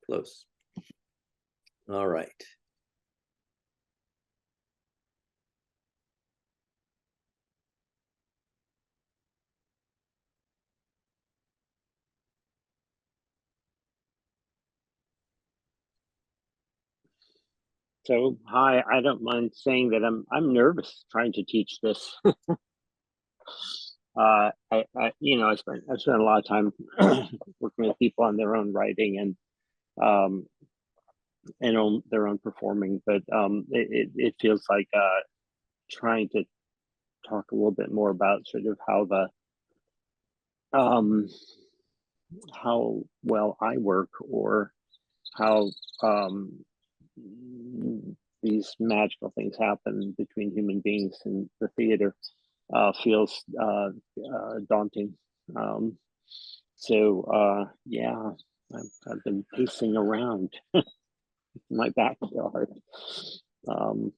close. All right. So, hi, I don't mind saying that I'm nervous trying to teach this. I spent a lot of time working with people on their own writing um, and on their own performing, but it feels like trying to talk a little bit more about sort of um, how well I work, or how these magical things happen between human beings in the theater feels daunting. Yeah, I've been pacing around my backyard, um,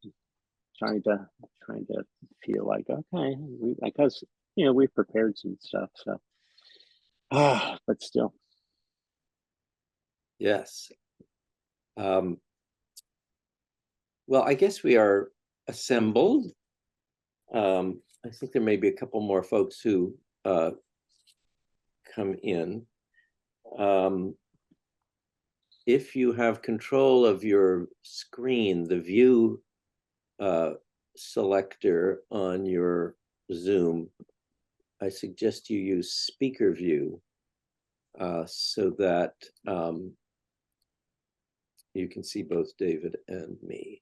trying to feel like, okay, because we've prepared some stuff, so but still. Yes. Well, I guess we are assembled. I think there may be a couple more folks who come in. If you have control of your screen, the view selector on your Zoom, I suggest you use speaker view so that you can see both David and me.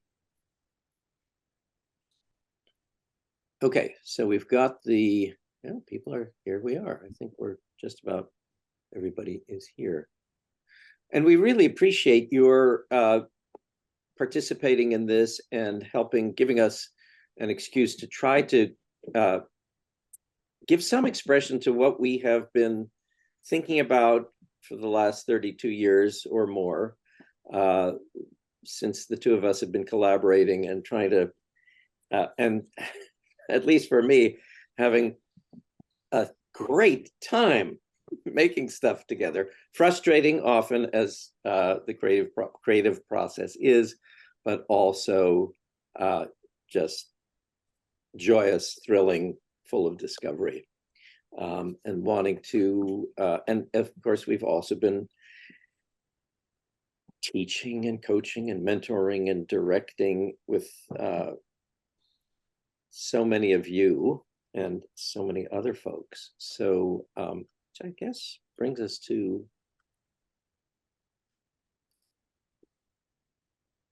Okay, so we've got people are here. We are. I think we're just about everybody is here. And we really appreciate your participating in this and giving us an excuse to try to give some expression to what we have been thinking about for the last 32 years or more, since the two of us have been collaborating and trying to, and at least for me, having a great time making stuff together. Frustrating often, as the creative process is, but also just joyous, thrilling, full of discovery, and wanting to. And of course, we've also been teaching and coaching and mentoring and directing with so many of you and so many other folks. So, which I guess brings us to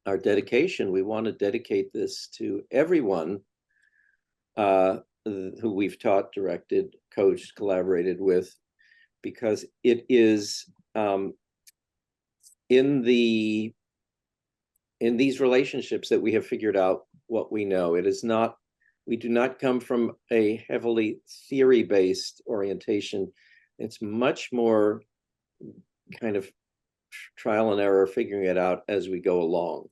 our dedication. We want to dedicate this to everyone who we've taught, directed, coached, collaborated with, because it is in these relationships that we have figured out what we know. It is not, we do not come from a heavily theory-based orientation. It's much more kind of trial and error, figuring it out as we go along.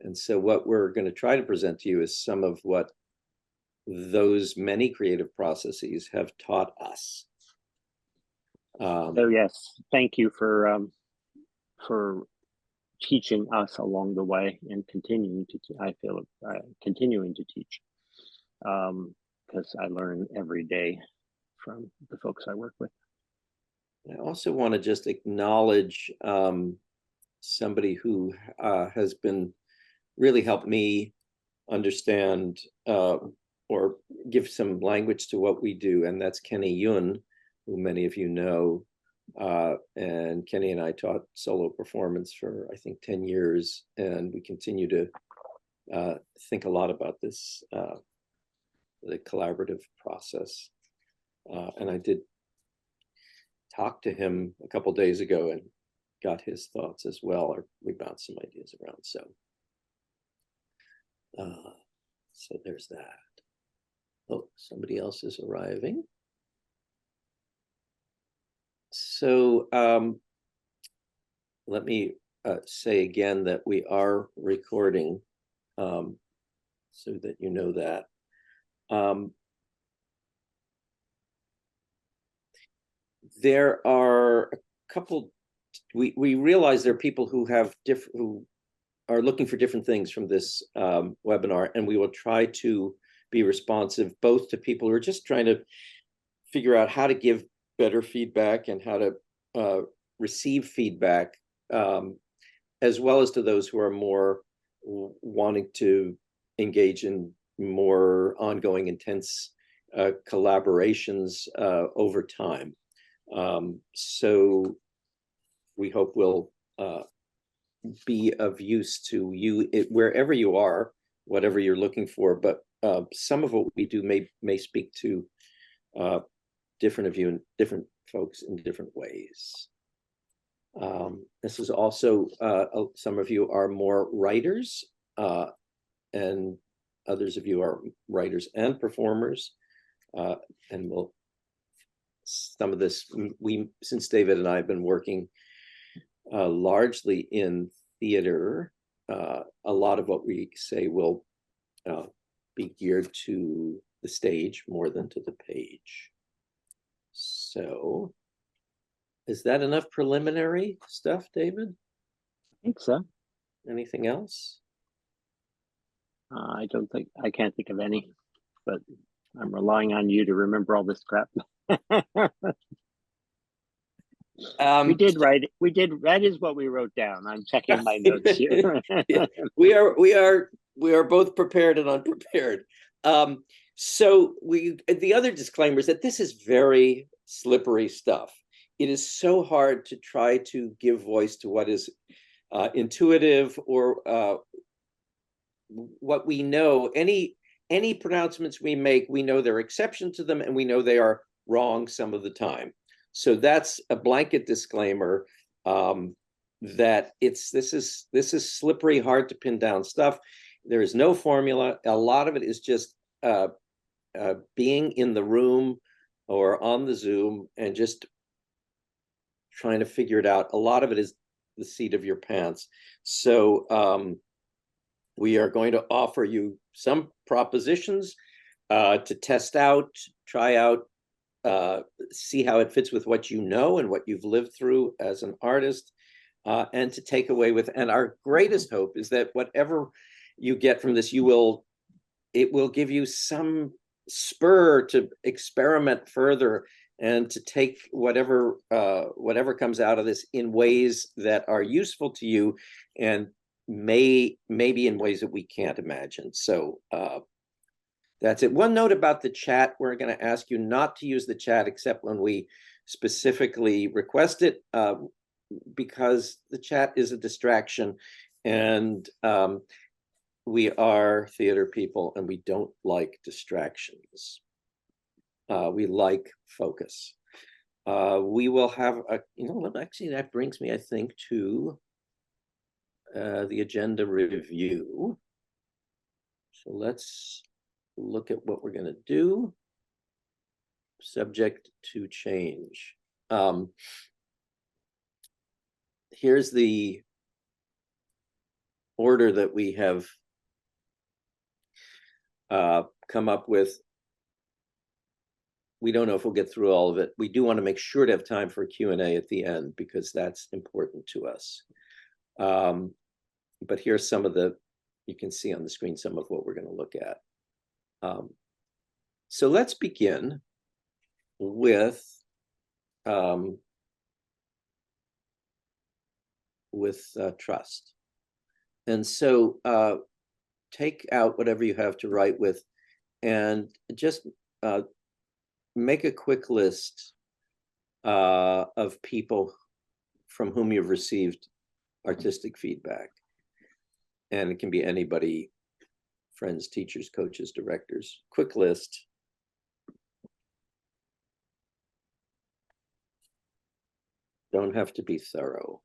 And so what we're going to try to present to you is some of what those many creative processes have taught us. So yes, thank you for teaching us along the way and continuing to. I feel continuing to teach, because I learn every day from the folks I work with. I also want to just acknowledge somebody who has been really helped me understand or give some language to what we do, and that's Kenny Yun, who many of you know. And Kenny and I taught solo performance for, I think, 10 years, and we continue to think a lot about this, the collaborative process. And I did talk to him a couple days ago and got his thoughts as well, or we bounced some ideas around. So there's that. Oh, somebody else is arriving. So let me say again that we are recording, so that you know that. There are a couple we realize there are people who have different who are looking for different things from this webinar, and we will try to be responsive both to people who are just trying to figure out how to give better feedback and how to receive feedback, as well as to those who are more wanting to engage in more ongoing, intense collaborations over time. So we hope we'll be of use to you wherever you are, whatever you're looking for. But some of what we do may speak to different of you and different folks in different ways. This is also, some of you are more writers, and others of you are writers and performers. And some of this, since David and I have been working largely in theater, a lot of what we say will be geared to the stage more than to the page. So, is that enough preliminary stuff, David? I think so. Anything else? I can't think of any, but I'm relying on you to remember all this crap. That is what we wrote down. I'm checking my notes here. Yeah, we are both prepared and unprepared. So the other disclaimer is that this is very slippery stuff. It is so hard to try to give voice to what is intuitive or what we know. Any pronouncements we make, we know there are exceptions to them, and we know they are wrong some of the time. So that's a blanket disclaimer, that this is slippery, hard to pin down stuff. There is no formula. A lot of it is just being in the room or on the Zoom and just trying to figure it out. A lot of it is the seat of your pants. So we are going to offer you some propositions to test out, try out, see how it fits with what you know and what you've lived through as an artist, and to take away with. And our greatest hope is that whatever you get from this, it will give you some spur to experiment further and to take whatever comes out of this in ways that are useful to you, and maybe in ways that we can't imagine. So that's it. One note about the chat: we're going to ask you not to use the chat except when we specifically request it, because the chat is a distraction, and we are theater people and we don't like distractions. We like focus. We will have actually that brings me, I think, to the agenda review. So let's look at what we're going to do. Subject to change. Here's the order that we have come up with. We don't know if we'll get through all of it. We do want to make sure to have time for Q&A at the end, because that's important to us. But here's some of you can see on the screen some of what we're going to look at. So let's begin with trust. And so take out whatever you have to write with, and just make a quick list of people from whom you've received artistic feedback. And it can be anybody: friends, teachers, coaches, directors. Quick list. Don't have to be thorough.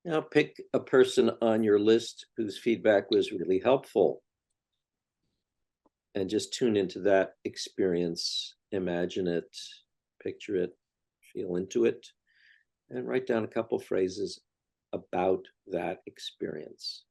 Now pick a person on your list whose feedback was really helpful and just tune into that experience, imagine it, picture it, feel into it, and write down a couple phrases about that experience.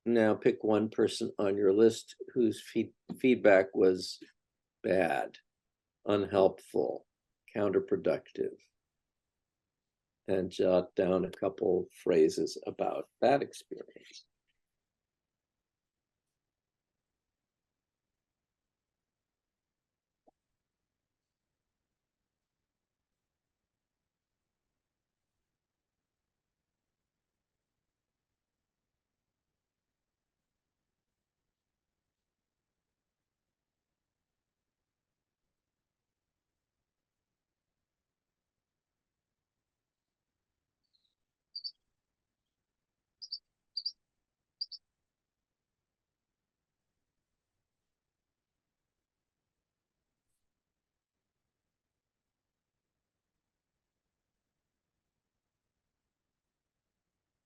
Now pick one person on your list whose feedback was bad, unhelpful, counterproductive, and jot down a couple phrases about that experience.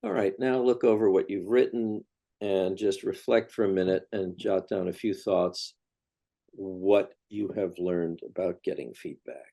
All right, now look over what you've written and just reflect for a minute and jot down a few thoughts, what you have learned about getting feedback.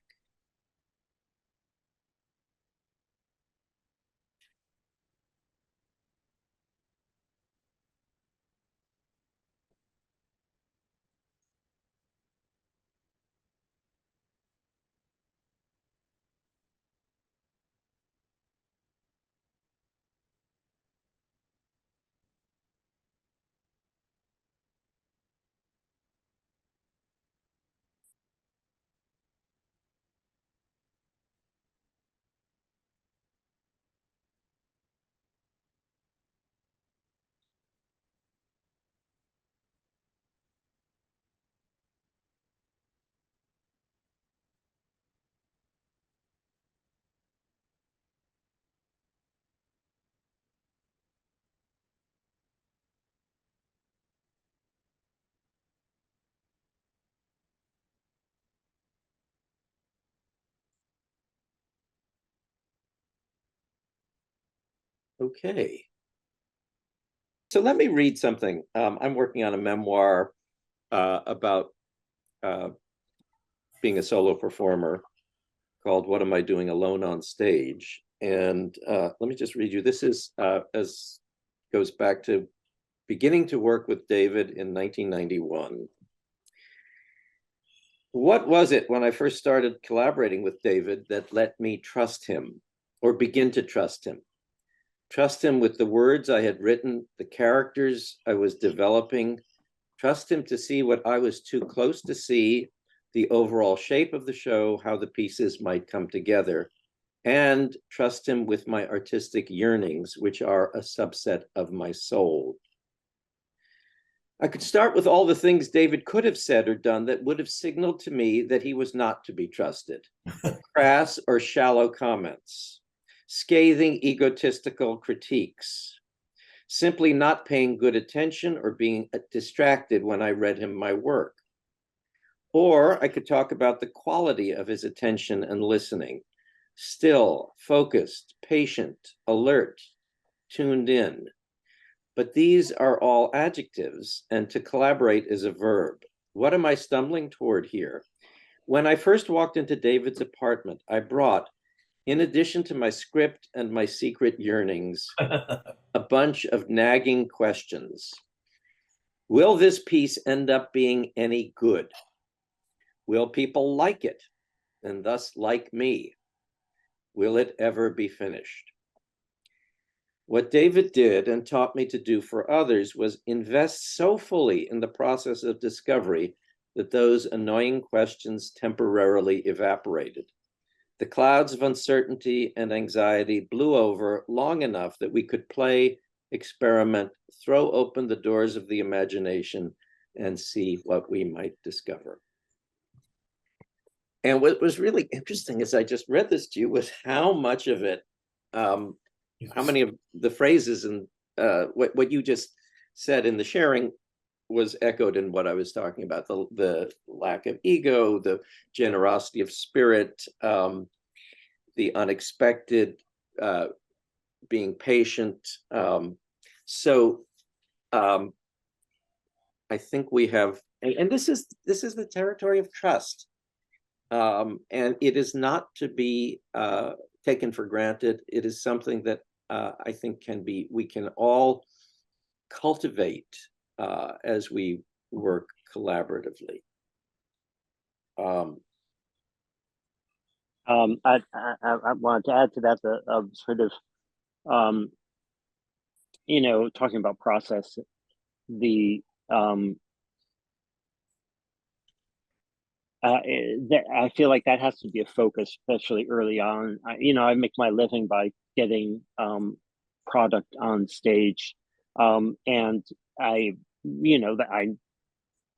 Okay. So let me read something. I'm working on a memoir about being a solo performer called "What Am I Doing Alone on Stage?" And let me just read you. This is as goes back to beginning to work with David in 1991. What was it when I first started collaborating with David that let me trust him or begin to trust him? Trust him with the words I had written, the characters I was developing, trust him to see what I was too close to see, the overall shape of the show, how the pieces might come together, and trust him with my artistic yearnings, which are a subset of my soul. I could start with all the things David could have said or done that would have signaled to me that he was not to be trusted. Crass or shallow comments, scathing egotistical critiques, simply not paying good attention or being distracted when I read him my work. Or I could talk about the quality of his attention and listening, still, focused, patient, alert, tuned in. But these are all adjectives, and to collaborate is a verb. What am I stumbling toward here? When I first walked into David's apartment, I brought, in addition to my script and my secret yearnings, a bunch of nagging questions. Will this piece end up being any good? Will people like it, and thus like me? Will it ever be finished? What David did and taught me to do for others was invest so fully in the process of discovery that those annoying questions temporarily evaporated. The clouds of uncertainty and anxiety blew over long enough that we could play, experiment, throw open the doors of the imagination, and see what we might discover. And what was really interesting as I just read this to you was how much of it, how many of the phrases and what you just said in the sharing was echoed in what I was talking about, the lack of ego, the generosity of spirit, the unexpected, being patient. So I think we have, and this is the territory of trust. And it is not to be taken for granted. It is something that I think we can all cultivate as we work collaboratively. I wanted to add to that the sort of, talking about process, the I feel like that has to be a focus, especially early on. I make my living by getting product on stage, and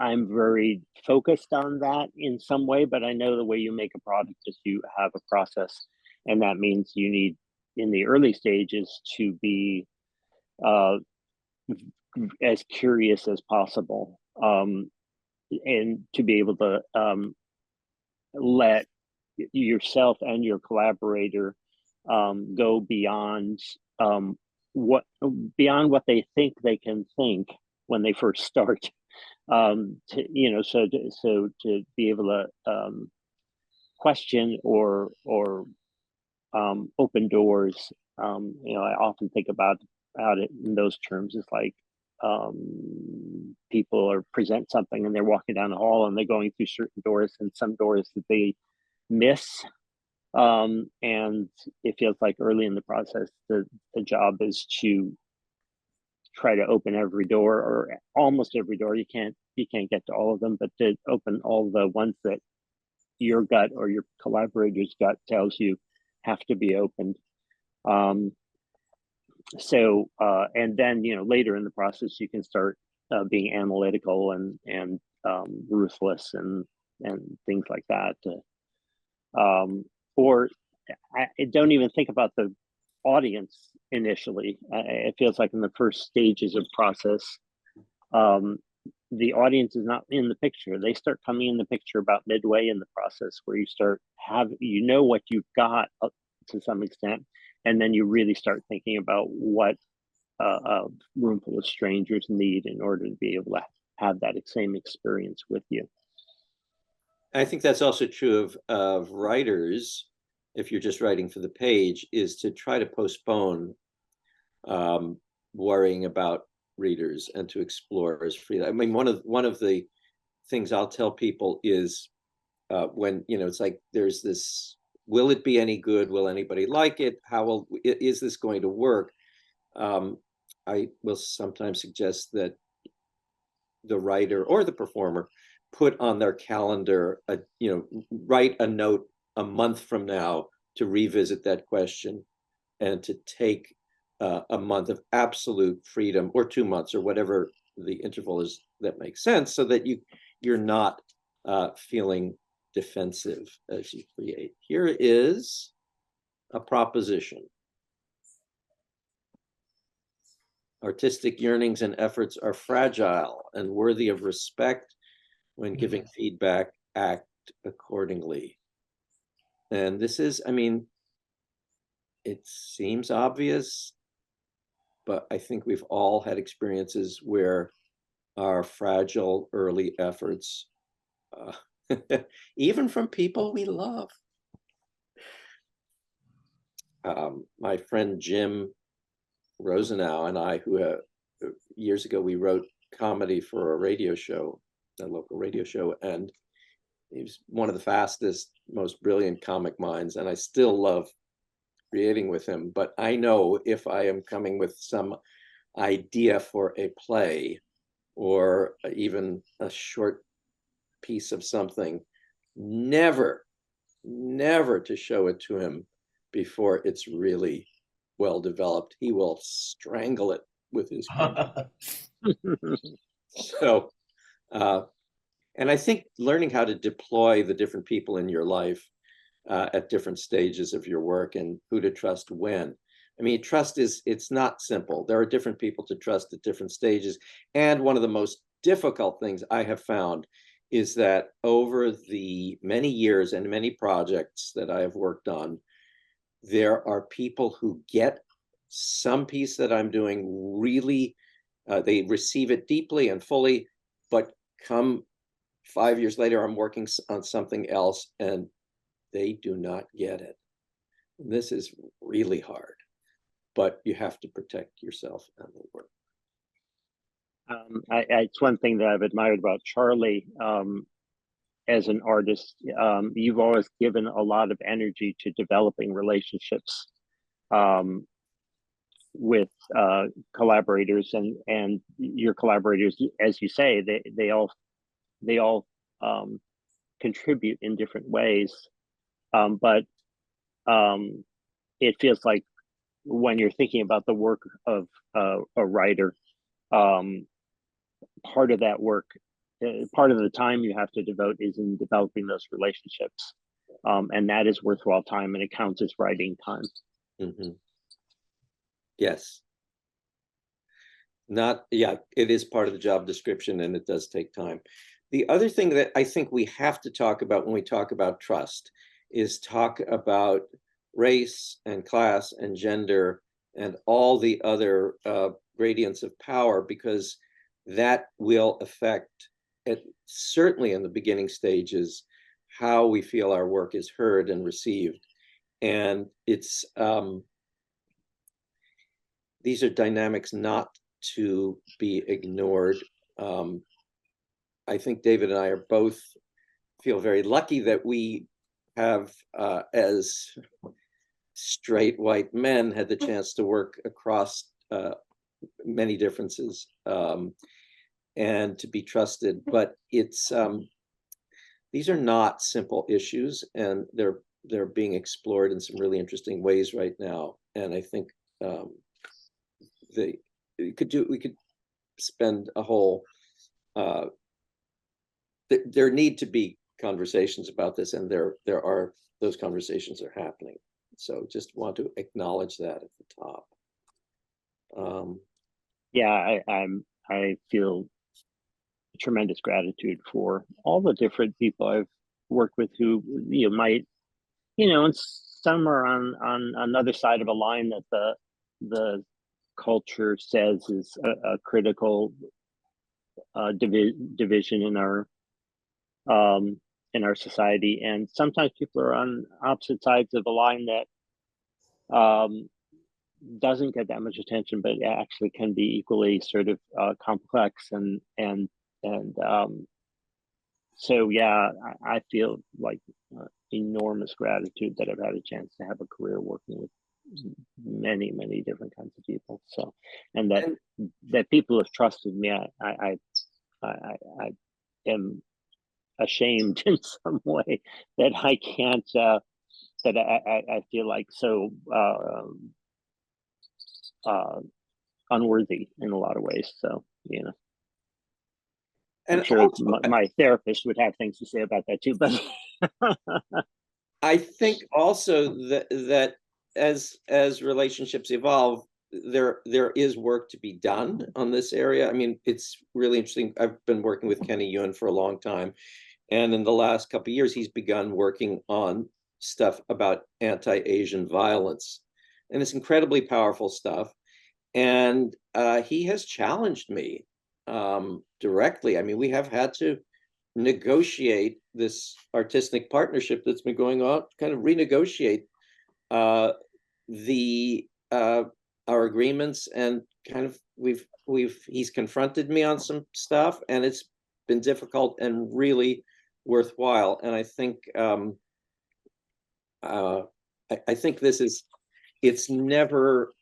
I'm very focused on that in some way. But I know the way you make a product is you have a process, and that means you need in the early stages to be uh, as curious as possible, and to be able to let yourself and your collaborator go what beyond what they think they can think when they first start. So to be able to question or open doors. I often think about it in those terms. It's like people or present something and they're walking down the hall and they're going through certain doors, and some doors that they miss. And it feels like early in the process, the job is to try to open every door or almost every door. You can't get to all of them, but to open all the ones that your gut or your collaborator's gut tells you have to be opened. And then later in the process, you can start being analytical and ruthless and things like that. Or I don't even think about the audience initially. It feels like in the first stages of process, the audience is not in the picture. They start coming in the picture about midway in the process, where you start what you've got to some extent, and then you really start thinking about what a room full of strangers need in order to be able to have that same experience with you. I think that's also true of writers. If you're just writing for the page, is to try to postpone worrying about readers and to explore as freely. I mean, one of the things I'll tell people is when it's like there's this: will it be any good? Will anybody like it? Is this going to work? I will sometimes suggest that the writer or the performer put on their calendar write a note a month from now to revisit that question, and to take a month of absolute freedom, or 2 months, or whatever the interval is that makes sense, so that you're not feeling defensive as you create. Here is a proposition: artistic yearnings and efforts are fragile and worthy of respect. When giving feedback, act accordingly. And this is, it seems obvious, but I think we've all had experiences where our fragile early efforts, even from people we love. My friend Jim Rosenau and I, who years ago we wrote comedy for a radio show, a local radio show, and he was one of the fastest, most brilliant comic minds, and I still love creating with him, but I know if I am coming with some idea for a play or even a short piece of something, never, never to show it to him before it's really well developed. He will strangle it with his computer. So, and I think learning how to deploy the different people in your life at different stages of your work and who to trust when. I mean, trust it's not simple. There are different people to trust at different stages. And one of the most difficult things I have found is that over the many years and many projects that I have worked on, there are people who get some piece that I'm doing really, they receive it deeply and fully, but come 5 years later, I'm working on something else and they do not get it. And this is really hard, but you have to protect yourself and the work. It's one thing that I've admired about Charlie as an artist. You've always given a lot of energy to developing relationships with collaborators, and your collaborators, as you say, they all contribute in different ways. But it feels like when you're thinking about the work of a writer, part of that work, part of the time you have to devote is in developing those relationships. And that is worthwhile time, and it counts as writing time. Mm-hmm. Yes. It is part of the job description and it does take time. The other thing that I think we have to talk about when we talk about trust is talk about race and class and gender and all the other gradients of power, because that will affect, certainly in the beginning stages, how we feel our work is heard and received. And it's these are dynamics not to be ignored. I think David and I are both feel very lucky that we have, as straight white men, had the chance to work across many differences and to be trusted. But it's these are not simple issues, and they're being explored in some really interesting ways right now. And I think we could spend a whole. There need to be conversations about this, and there are, those conversations are happening. So just want to acknowledge that at the top. I feel tremendous gratitude for all the different people I've worked with who might, and some are on another side of a line that the culture says is a critical division in our society, and sometimes people are on opposite sides of a line that doesn't get that much attention, but actually can be equally sort of complex and so I feel like enormous gratitude that I've had a chance to have a career working with many different kinds of people. So, and that people have trusted me. I am ashamed in some way that I can't. That I feel like so unworthy in a lot of ways. So and I'm sure also, my therapist would have things to say about that too. But I think also that as relationships evolve, there is work to be done on this area. I mean, it's really interesting. I've been working with Kenny Yuen for a long time, and in the last couple of years, he's begun working on stuff about anti-Asian violence, and it's incredibly powerful stuff. And he has challenged me directly. I mean, we have had to negotiate this artistic partnership that's been going on, kind of renegotiate our agreements, and kind of he's confronted me on some stuff, and it's been difficult and really worthwhile. And I think I think this is it's never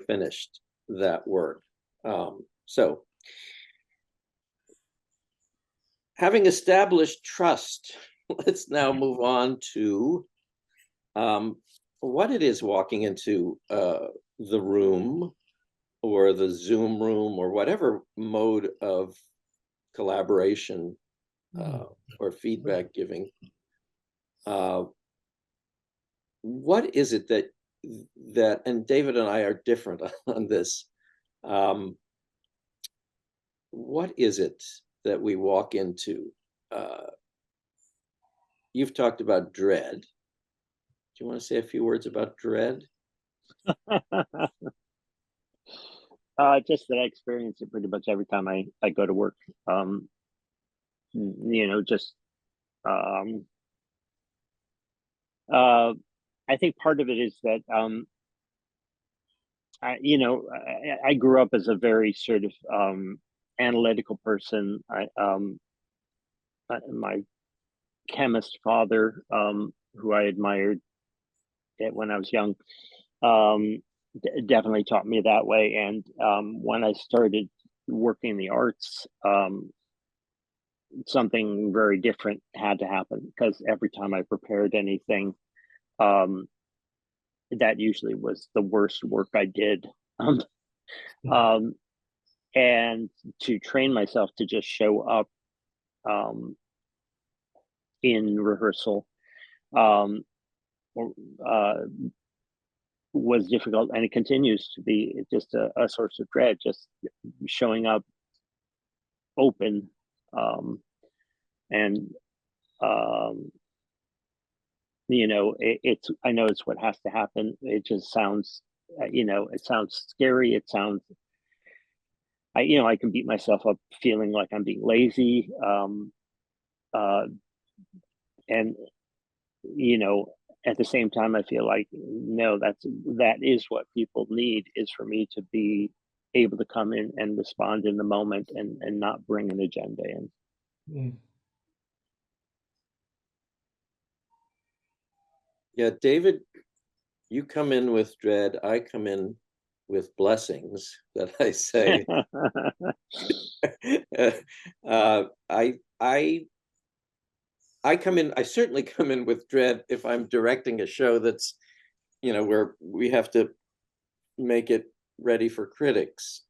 finished, that work. So having established trust, let's now move on to what it is walking into the room or the Zoom room or whatever mode of collaboration or feedback giving. What is it that and David and I are different on this. What is it that we walk into? You've talked about dread. Do you want to say a few words about dread? Just that I experience it pretty much every time I go to work. Just I think part of it is that I grew up as a very sort of analytical person. My chemist father, who I admired when I was young, definitely taught me that way. And when I started working in the arts, something very different had to happen, because every time I prepared anything, that usually was the worst work I did. Um, and to train myself to just show up in rehearsal um, was difficult, and it continues to be just a source of dread, just showing up open. And it's, I know it's what has to happen. It just sounds, it sounds scary. It sounds, I can beat myself up feeling like I'm being lazy. And, at the same time, I feel like, no, that is what people need, is for me to be able to come in and respond in the moment, and not bring an agenda in. Mm. Yeah, David, you come in with dread. I come in with blessings that I say. I come in. I certainly come in with dread if I'm directing a show that's, where we have to make it ready for critics,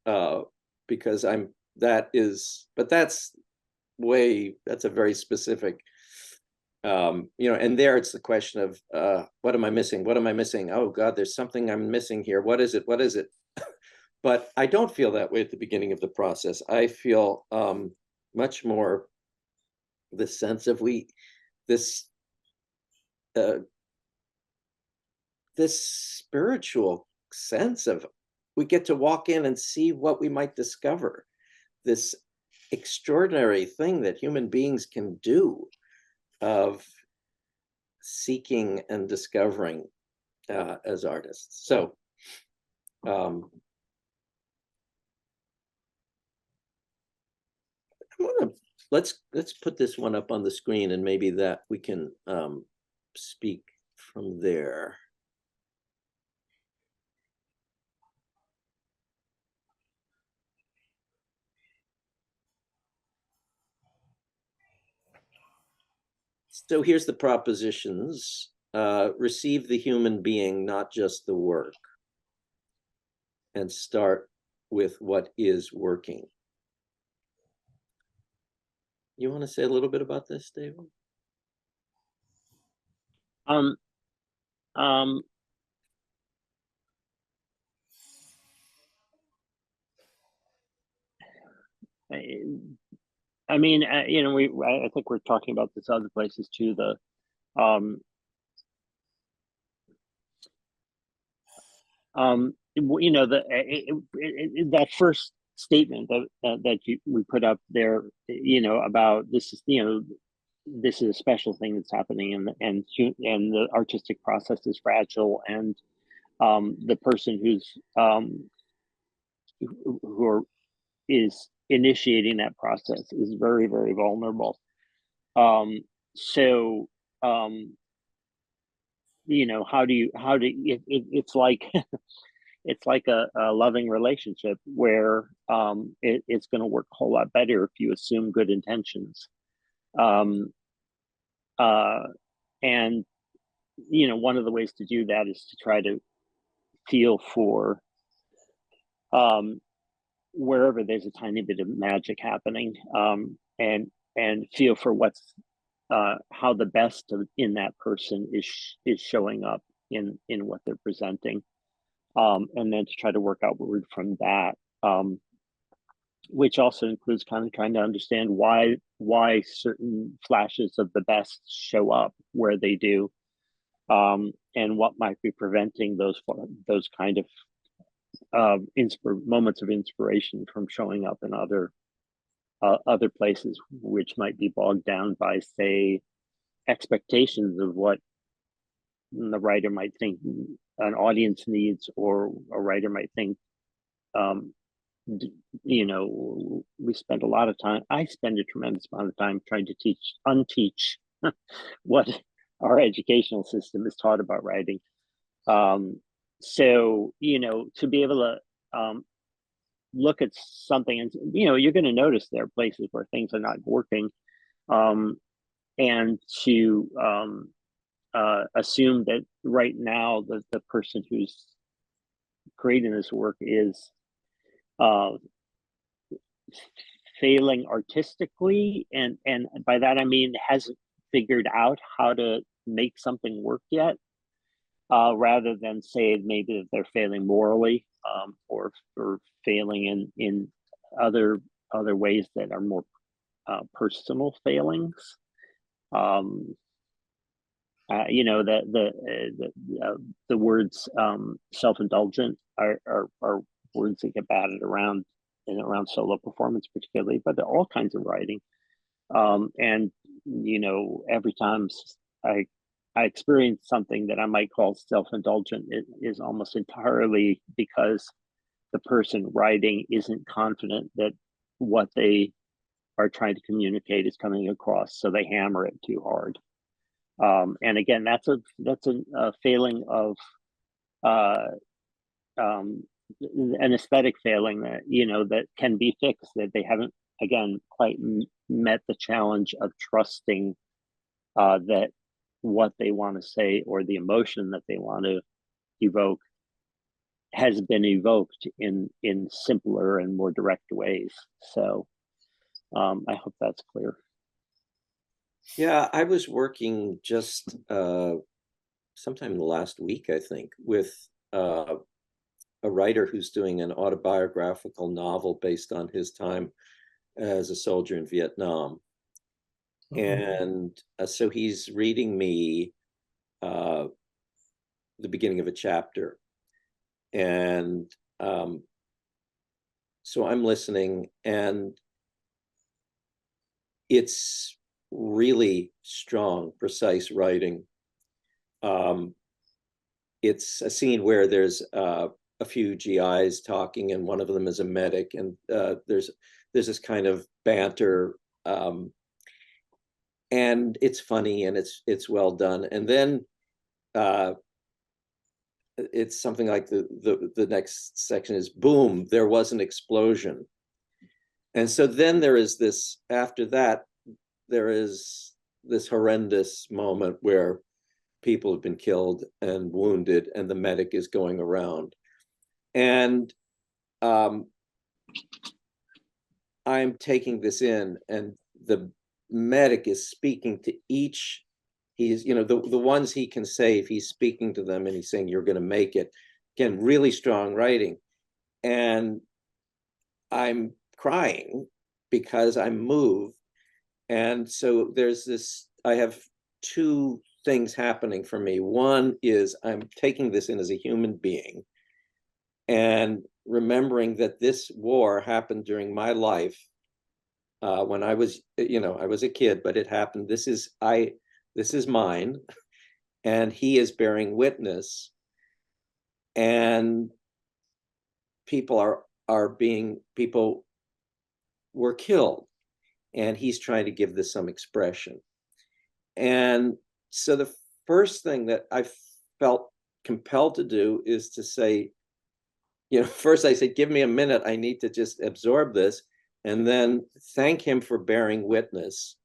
because but that's a very specific. And there it's the question of what am I missing? What am I missing? Oh God, there's something I'm missing here. What is it? What is it? But I don't feel that way at the beginning of the process. I feel much more the sense of this uh, this spiritual sense of, we get to walk in and see what we might discover, this extraordinary thing that human beings can do, of seeking and discovering as artists. So let's put this one up on the screen, and maybe that we can speak from there. So here's the propositions. Receive the human being, not just the work, and start with what is working. You want to say a little bit about this, David? Um, I mean, I think we're talking about this other places too. That first statement that we put up there, about this is, this is a special thing that's happening, and the artistic process is fragile, and the person is initiating that process is very, very vulnerable. So it's like it's like a loving relationship where it's going to work a whole lot better if you assume good intentions. Um, uh, and one of the ways to do that is to try to feel for um, wherever there's a tiny bit of magic happening, and feel for what's how the best in that person is showing up in what they're presenting, and then to try to work outward from that, which also includes kind of trying to understand why certain flashes of the best show up where they do, and what might be preventing those kind of moments of inspiration from showing up in other places, which might be bogged down by, say, expectations of what the writer might think an audience needs, or a writer might think. Um, we spend a lot of time. I spend a tremendous amount of time trying to unteach what our educational system is taught about writing. So to be able to look at something, and you're going to notice there are places where things are not working, and to assume that right now the person who's creating this work is uh, failing artistically, and by that I mean hasn't figured out how to make something work yet, rather than say maybe that they're failing morally, or failing in other ways that are more personal failings. Um, the words self-indulgent are words that get batted around and around solo performance particularly, but they're all kinds of writing. And every time I I experience something that I might call self-indulgent, it is almost entirely because the person writing isn't confident that what they are trying to communicate is coming across, so they hammer it too hard. And again, that's a failing of uh, um, an aesthetic failing that that can be fixed. That they haven't, again, quite met the challenge of trusting that what they want to say, or the emotion that they want to evoke, has been evoked in simpler and more direct ways. So I hope that's clear. Yeah, I was working just sometime in the last week, I think, with a writer who's doing an autobiographical novel based on his time as a soldier in Vietnam. And so he's reading me the beginning of a chapter. And so I'm listening, and it's really strong, precise writing. It's a scene where there's a few GIs talking, and one of them is a medic, and there's this kind of banter, and it's funny, and it's well done. And then it's something like the next section is boom, there was an explosion. And so then there is this, after that, there is this horrendous moment where people have been killed and wounded, and the medic is going around. And I'm taking this in, and the medic is speaking to each. He's, the ones he can save, he's speaking to them, and he's saying, you're going to make it. Again, really strong writing. And I'm crying because I'm moved. And so there's this, I have two things happening for me. One is I'm taking this in as a human being and remembering that this war happened during my life, when I was, I was a kid, but it happened. This is mine, and he is bearing witness, and people were killed, and he's trying to give this some expression. And so the first thing that I felt compelled to do is to say, first I said, give me a minute. I need to just absorb this, and then thank him for bearing witness.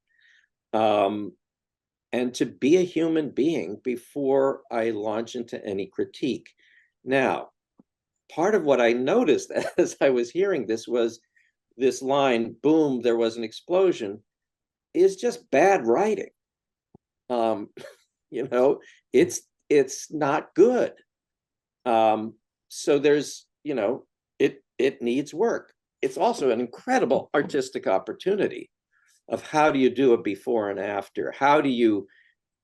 And to be a human being before I launch into any critique. Now, part of what I noticed as I was hearing this was this line, boom, there was an explosion, is just bad writing. It's not good. So there's, it needs work. It's also an incredible artistic opportunity of how do you do a before and after? How do you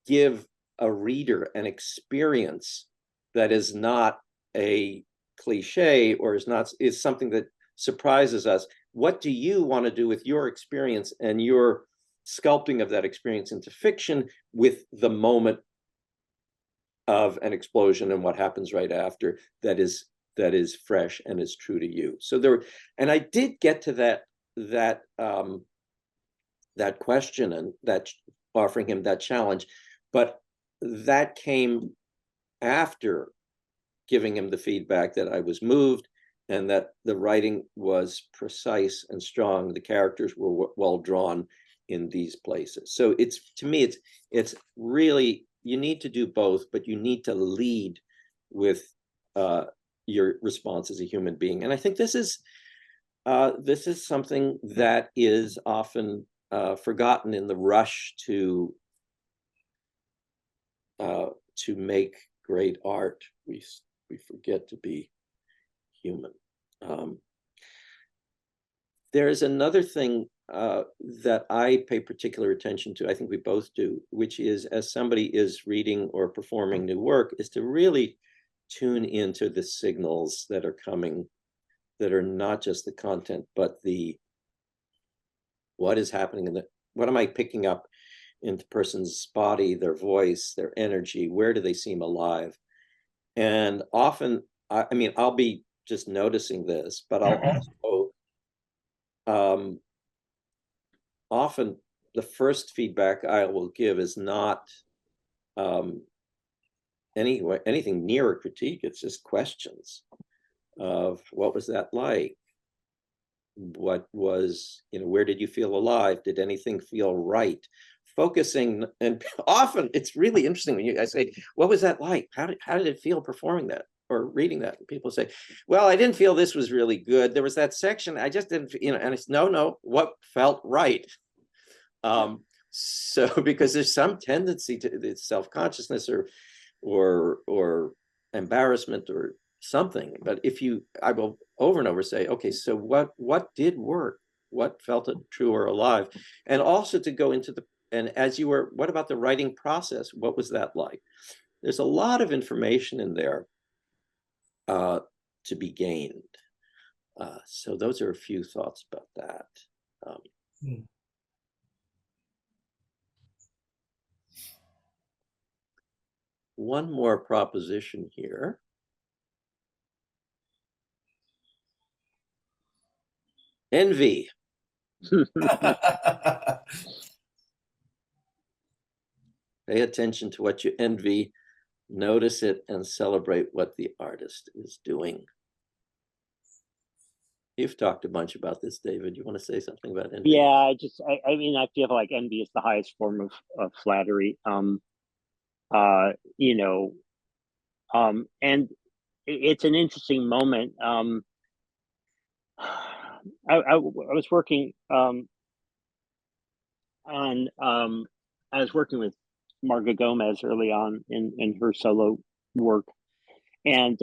give a reader an experience that is not a cliche or is something that surprises us? What do you want to do with your experience and your sculpting of that experience into fiction with the moment of an explosion and what happens right after that is fresh and is true to you? So and I did get to that question and that offering him that challenge, but that came after giving him the feedback that I was moved and that the writing was precise and strong. The characters were well drawn in these places. So to me, it's really, you need to do both, but you need to lead with your response as a human being. And I think this is something that is often forgotten in the rush to make great art. We forget to be human. There is another thing that I pay particular attention to, I think we both do, which is, as somebody is reading or performing new work, is to really tune into the signals that are coming, that are not just the content, but what is happening what am I picking up in the person's body, their voice, their energy? Where do they seem alive? And often, I'll be just noticing this, but I'll also often the first feedback I will give is not anything near a critique. It's just questions of what was that like? What was, where did you feel alive? Did anything feel right? Focusing, and often it's really interesting when I say, what was that like? How did it feel performing that or reading that? And people say, well, I didn't feel this was really good. There was that section, I just didn't, and it's no, what felt right? So because there's some tendency to self-consciousness or embarrassment or something, but I will over and over say, okay, so what did work? What felt true or alive? And also to go into what about the writing process? What was that like? There's a lot of information in there to be gained. So those are a few thoughts about that. One more proposition here. Envy. Pay attention to what you envy, notice it, and celebrate what the artist is doing. You've talked a bunch about this, David. You want to say something about envy? Yeah, I feel like envy is the highest form of flattery. And it's an interesting moment. I was working I was working with Marga Gomez early on in her solo work, and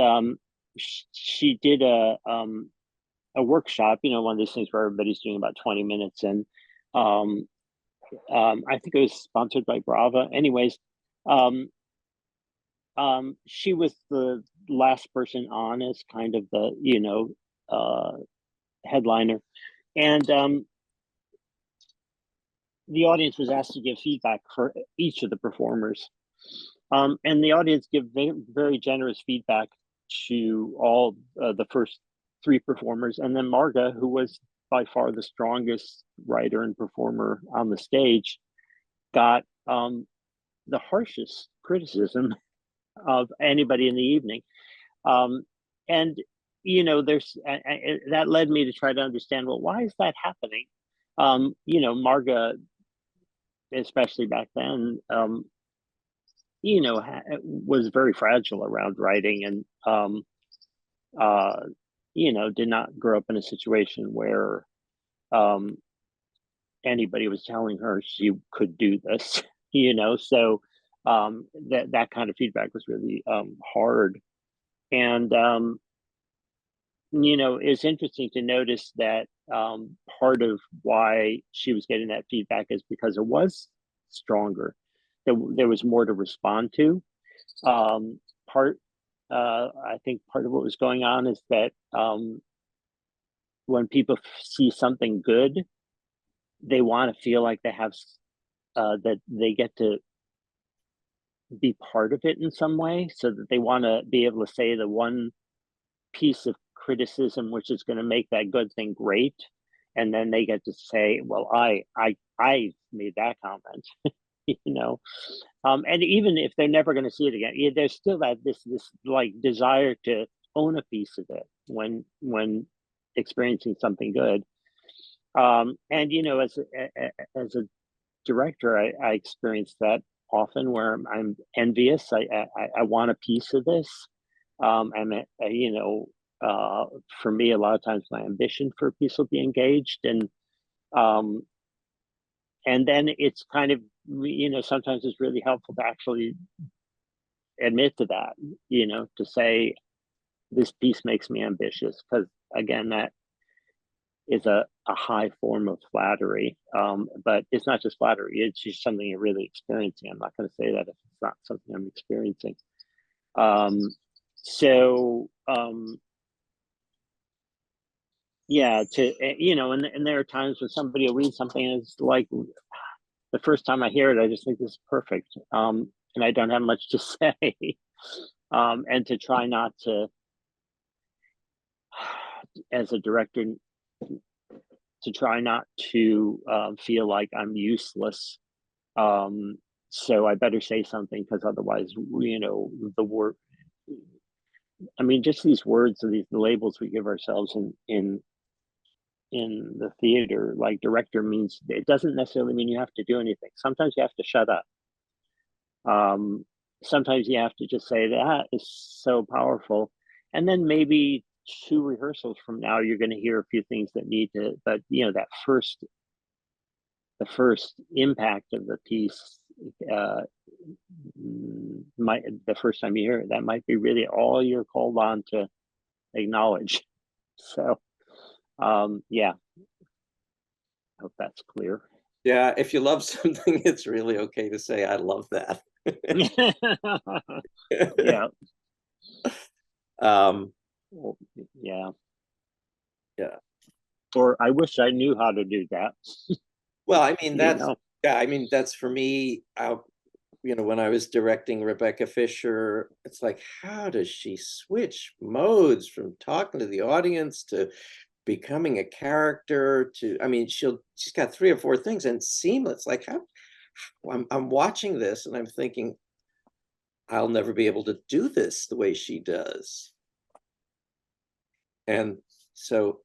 she did a workshop, one of these things where everybody's doing about 20 minutes, and I think it was sponsored by Brava. Anyways, she was the last person on as kind of the headliner, and the audience was asked to give feedback for each of the performers, and the audience gave very generous feedback to all the first three performers, and then Marga, who was by far the strongest writer and performer on the stage, got the harshest criticism of anybody in the evening. Um, and there's that led me to try to understand, well, why is that happening? Marga, especially back then, was very fragile around writing, and uh, did not grow up in a situation where um, anybody was telling her she could do this. So that kind of feedback was really hard. And it's interesting to notice that part of why she was getting that feedback is because it was stronger. There was more to respond to. Um, part, I think part of what was going on is that when people see something good, they want to feel like they have that they get to be part of it in some way, so that they want to be able to say the one piece of criticism which is going to make that good thing great, and then they get to say, well, I made that comment. you know and even if they're never going to see it again, there's still that this like desire to own a piece of it when experiencing something good. And as a director, I experience that often, where I'm envious. I want a piece of this. And for me, a lot of times my ambition for a piece will be engaged, um, and then it's kind of, sometimes it's really helpful to actually admit to that, to say this piece makes me ambitious, because again, that is a high form of flattery. But it's not just flattery, it's just something you're really experiencing. I'm not going to say that if it's not something I'm experiencing. Um, so, yeah, and there are times when somebody will read something and it's like, the first time I hear it, I just think this is perfect. And I don't have much to say. And to try not to, as a director, to try not to feel like I'm useless. Um, so I better say something, because otherwise, the word. I mean, just these words, or these labels we give ourselves in the theater, like director, means it doesn't necessarily mean you have to do anything. Sometimes you have to shut up. Um, Sometimes you have to just say, that is so powerful, and then maybe two rehearsals from now, you're going to hear a few things that need to. But that the first impact of the piece, uh, might the first time you hear it, that might be really all you're called on to acknowledge. So, yeah, I hope that's clear. Yeah, if you love something, it's really okay to say, I love that. Yeah. Um, Well, yeah. yeah. Or I wish I knew how to do that. Well, I mean, You that's, know. yeah, I mean, that's for me. When I was directing Rebecca Fisher, it's like, how does she switch modes from talking to the audience to becoming a character to, I mean, she's got three or four things and seamless. Like, how I'm watching this and I'm thinking, I'll never be able to do this the way she does. And so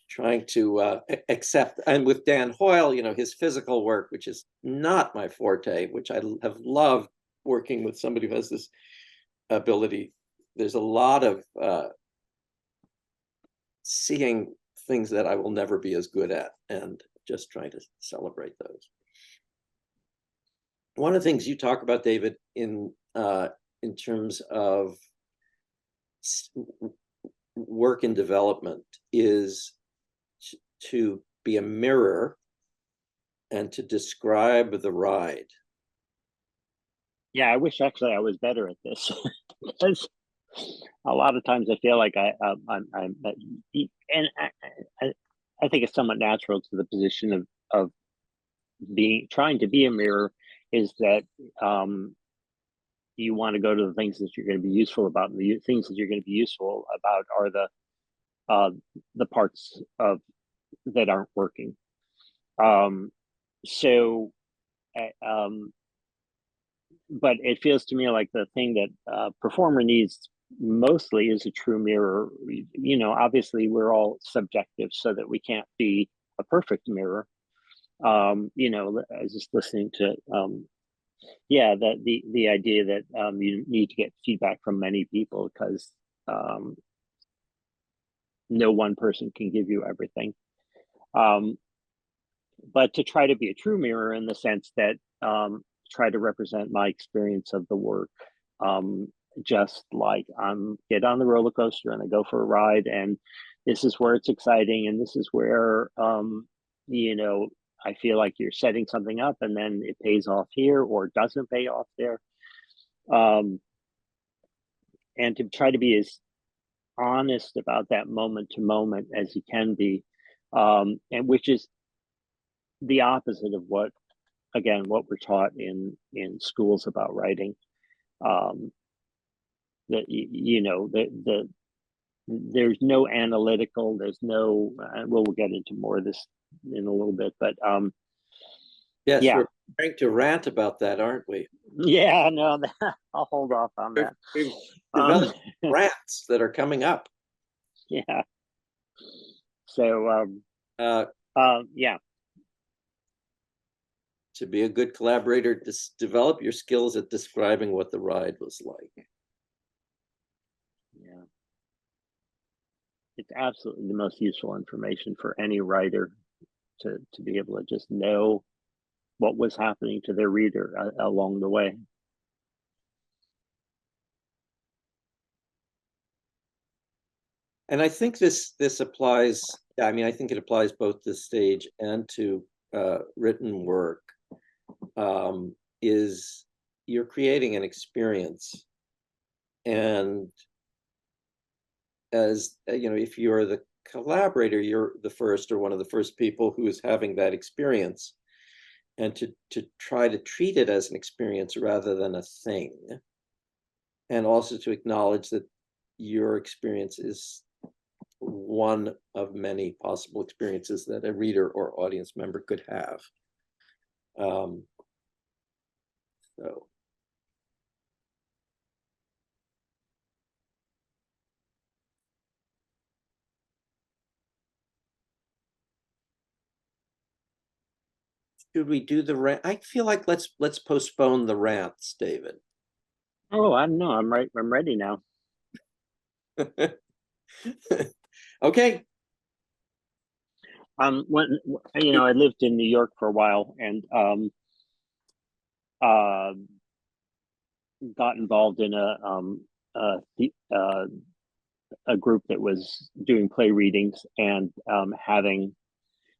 trying to accept, and with Dan Hoyle, his physical work, which is not my forte, which I have loved working with somebody who has this ability. There's a lot of seeing things that I will never be as good at, and just trying to celebrate those. One of the things you talk about, David, in terms of work and development, is to be a mirror and to describe the ride. Yeah, I wish actually I was better at this, because a lot of times I feel like I'm and I think it's somewhat natural to the position of being trying to be a mirror, is that you want to go to the things that you're going to be useful about, and the things that you're going to be useful about are the parts of that aren't working. Um, so, um, but it feels to me like the thing that performer needs mostly is a true mirror. Obviously we're all subjective, so that we can't be a perfect mirror. I was just listening to that the idea that you need to get feedback from many people, because um, no one person can give you everything. Um, but to try to be a true mirror in the sense that try to represent my experience of the work, um, just like I'm get on the roller coaster and I go for a ride, and this is where it's exciting, and this is where you know I feel like you're setting something up, and then it pays off here or doesn't pay off there. um, and to try to be as honest about that moment to moment as you can be, and which is the opposite of what, again, what we're taught in schools about writing. um that the there's no analytical, there's no we'll get into more of this in a little bit, but Yes, yeah. we're trying to rant about that, aren't we? Yeah, no, I'll hold off on that. We've um developed rants that are coming up. yeah. So Uh, yeah. to be a good collaborator, develop your skills at describing what the ride was like. Yeah, it's absolutely the most useful information for any writer, to be able to just know what was happening to their reader along the way. And I think this applies. I mean, I think it applies both to stage and to written work. Is you're creating an experience, and as if you're the collaborator, you're the first or one of the first people who is having that experience, and to try to treat it as an experience rather than a thing, and also to acknowledge that your experience is one of many possible experiences that a reader or audience member could have. Um, so should we do the rant? I feel like let's postpone the rants, David. Oh, I don't know. I'm ready now. Okay. When I lived in New York for a while, and uh, got involved in uh, uh, a group that was doing play readings, and having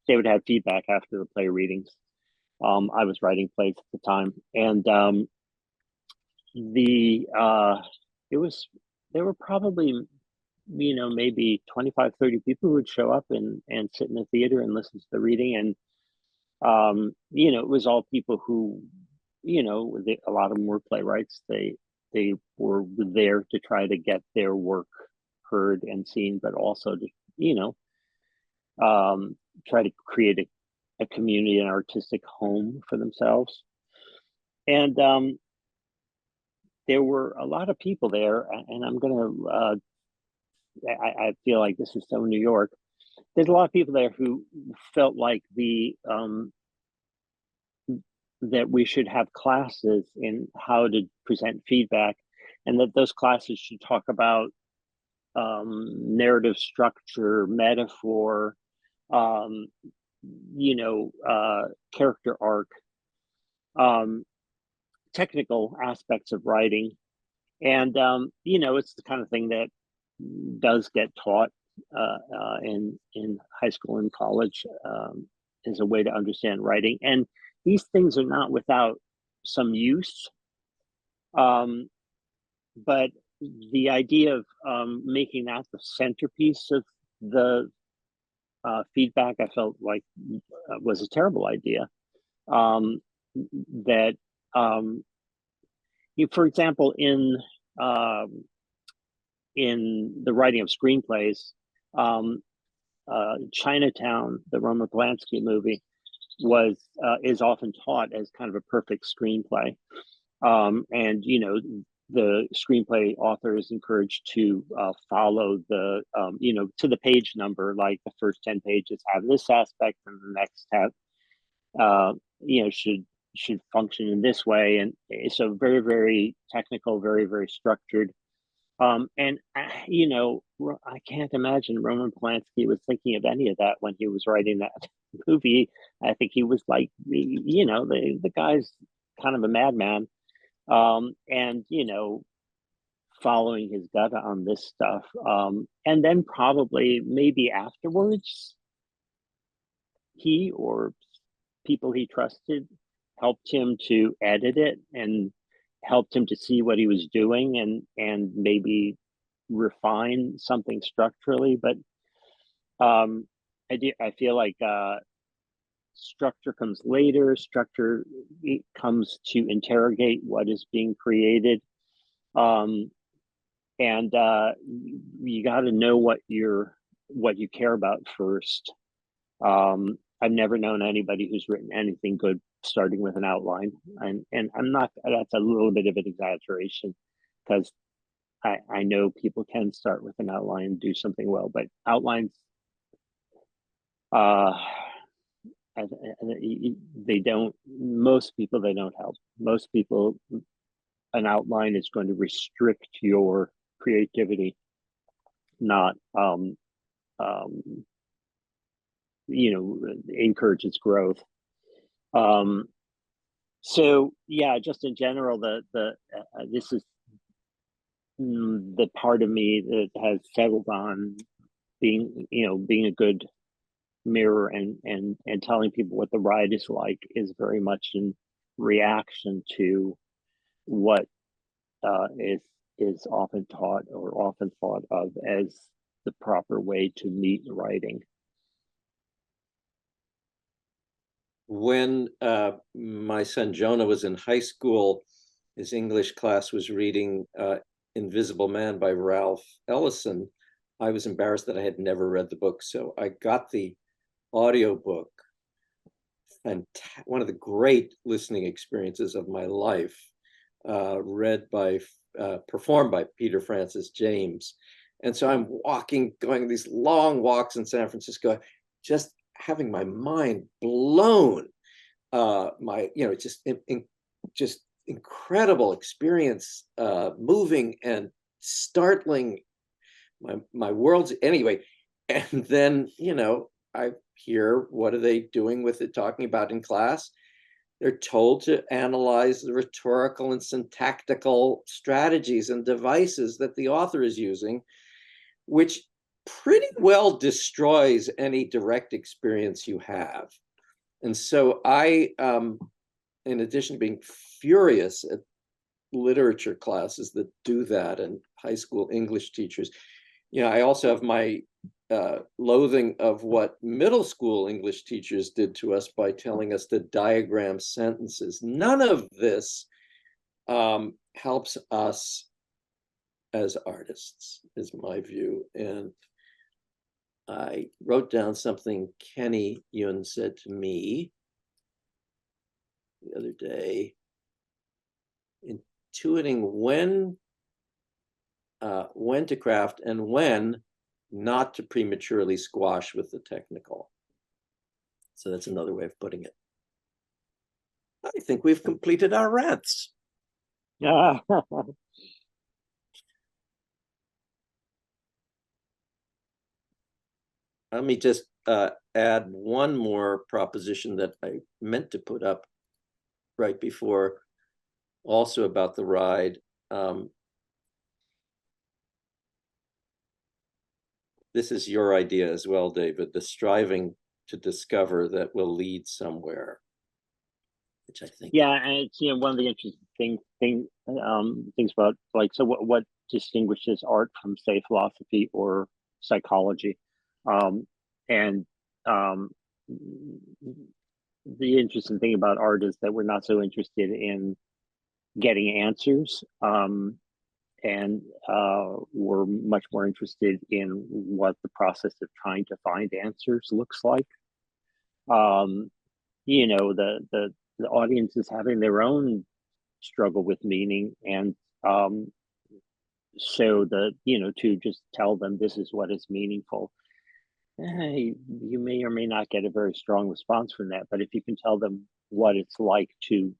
they would have feedback after the play readings. I was writing plays at the time, and the it was there were probably maybe 25, 30 people who would show up and sit in the theater and listen to the reading. And it was all people who, a lot of them were playwrights. They were there to try to get their work heard and seen, but also to, you know, try to create a community, an artistic home for themselves. And there were a lot of people there, and I'm gonna I feel like this is so New York. There's a lot of people there who felt like the that we should have classes in how to present feedback, and that those classes should talk about narrative structure, metaphor, um, character arc, um, technical aspects of writing. And it's the kind of thing that does get taught in high school and college, as a way to understand writing. And these things are not without some use. Um, but the idea of making that the centerpiece of the feedback, I felt like was a terrible idea. That for example, um, in the writing of screenplays, Chinatown, the Roman Polanski movie, was is often taught as kind of a perfect screenplay. And the screenplay author is encouraged to follow the to the page number, like the first 10 pages have this aspect and the next have uh, should function in this way. And so very, very technical, very, very structured. And I can't imagine Roman Polanski was thinking of any of that when he was writing that movie. I think he was like, the guy's kind of a madman, and following his gut on this stuff. And then probably maybe afterwards, he or people he trusted helped him to edit it and helped him to see what he was doing and maybe refine something structurally. But I feel like structure comes later. Structure comes to interrogate what is being created. Um, and you got to know what you care about first. I've never known anybody who's written anything good starting with an outline, and I'm not. That's a little bit of an exaggeration, because I know people can start with an outline and do something well, but outlines, uh, they don't. Most people, they don't help. Most people, an outline is going to restrict your creativity, not um, encourage its growth. Um, so yeah, just in general, the this is the part of me that has settled on being a good mirror and telling people what the ride is like is very much in reaction to what is often taught or often thought of as the proper way to meet writing. When my son Jonah was in high school, his English class was reading Invisible Man by Ralph Ellison. I was embarrassed that I had never read the book, so I got the audiobook. And one of the great listening experiences of my life, performed by Peter Francis James. And so I'm going these long walks in San Francisco, just having my mind blown. Just incredible experience, moving and startling. My world's anyway. And then I hear, what are they doing with it, talking about in class? They're told to analyze the rhetorical and syntactical strategies and devices that the author is using, which pretty well destroys any direct experience you have. And so I, in addition to being furious at literature classes that do that and high school English teachers, I also have my loathing of what middle school English teachers did to us by telling us to diagram sentences. None of this helps us as artists, is my view. And I wrote down something Kenny Yun said to me the other day, intuiting when to craft and when not to prematurely squash with the technical. So that's another way of putting it. I think we've completed our rants. Yeah. Let me just add one more proposition that I meant to put up right before, also about the ride. This is your idea as well, David, the striving to discover that will lead somewhere, which I think. Yeah, and it's one of the interesting things about, like, so what distinguishes art from, say, philosophy or psychology, and the interesting thing about art is that we're not so interested in getting answers, and we're much more interested in what the process of trying to find answers looks like. The audience is having their own struggle with meaning, and um, so to just tell them this is what is meaningful. You may or may not get a very strong response from that, but if you can tell them what it's like to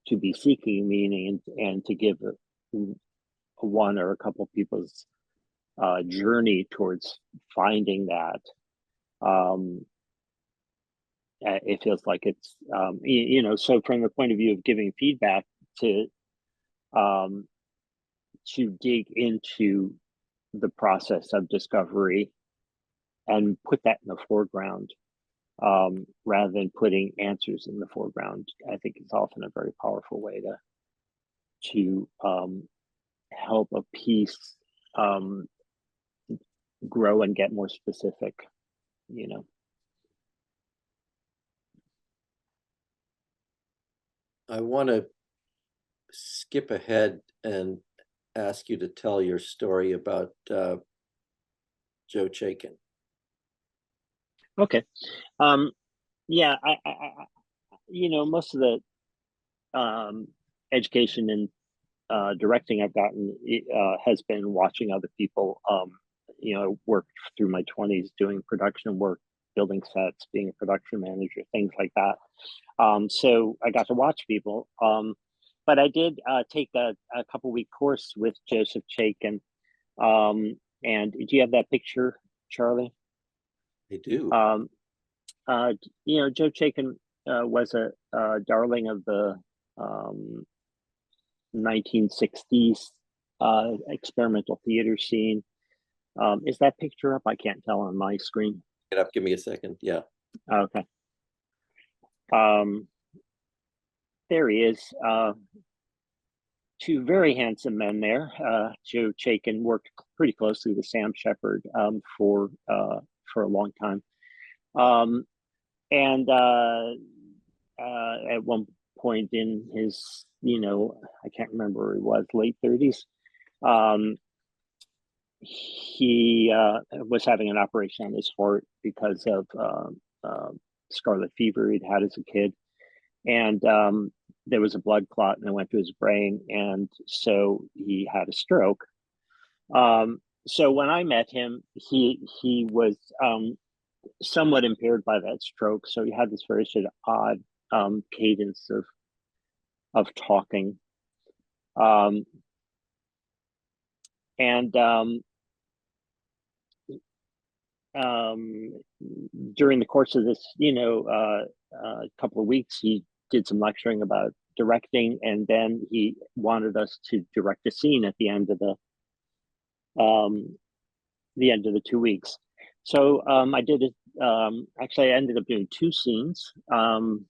be seeking meaning, and to give one or a couple people's journey towards finding that, um, it feels like it's so from the point of view of giving feedback, to um, to dig into the process of discovery and put that in the foreground, rather than putting answers in the foreground, I think it's often a very powerful way to help a piece um, grow and get more specific. You know. I want to skip ahead and ask you to tell your story about Joe Chaikin. Okay. Um, yeah, most of the education and directing I've gotten has been watching other people. Worked through my 20s doing production work, building sets, being a production manager, things like that. So I got to watch people. But I did take a couple-week course with Joseph Chaikin. And do you have that picture, Charlie? I do. Joe Chaikin was a darling of the 1960s experimental theater scene. Is that picture up? I can't tell on my screen. Get up. Give me a second. Yeah. Okay. Um, there he is. Two very handsome men there. Joe Chaikin worked pretty closely with Sam Shepard for a long time. And at one point in his, I can't remember where he was, late 30s, he was having an operation on his heart because of scarlet fever he'd had as a kid. And there was a blood clot, and it went to his brain. And so he had a stroke. So when I met him, he was somewhat impaired by that stroke. So he had this very sort of odd cadence of talking. And during the course of this, couple of weeks, he did some lecturing about directing, and then he wanted us to direct a scene at the end of the 2 weeks. So I did it. Actually, I ended up doing two scenes from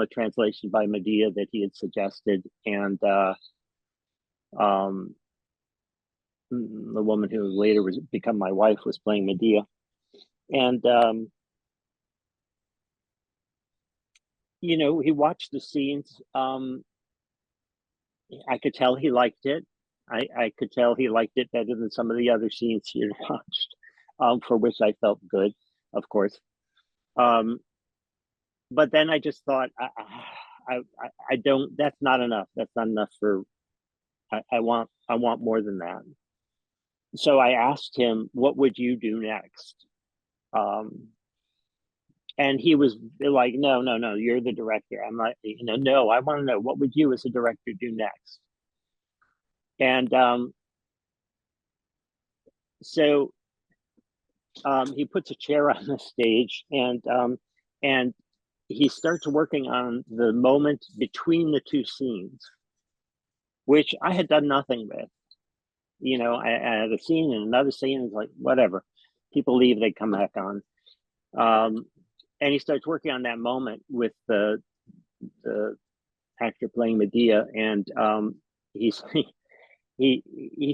a translation by Medea that he had suggested, and the woman who later was become my wife was playing Medea, and he watched the scenes. I could tell he liked it. I could tell he liked it better than some of the other scenes he had watched, for which I felt good, of course. But then I just thought, I don't. That's not enough. That's not enough for. I want more than that. So I asked him, "What would you do next?" And he was like, "No, no, no. You're the director." I'm like, no. I want to know, what would you as a director do next? And so he puts a chair on the stage, and he starts working on the moment between the two scenes, which I had done nothing with. I had a scene and another scene. It's like, whatever. People leave, they come back on. And he starts working on that moment with the actor playing Medea, and he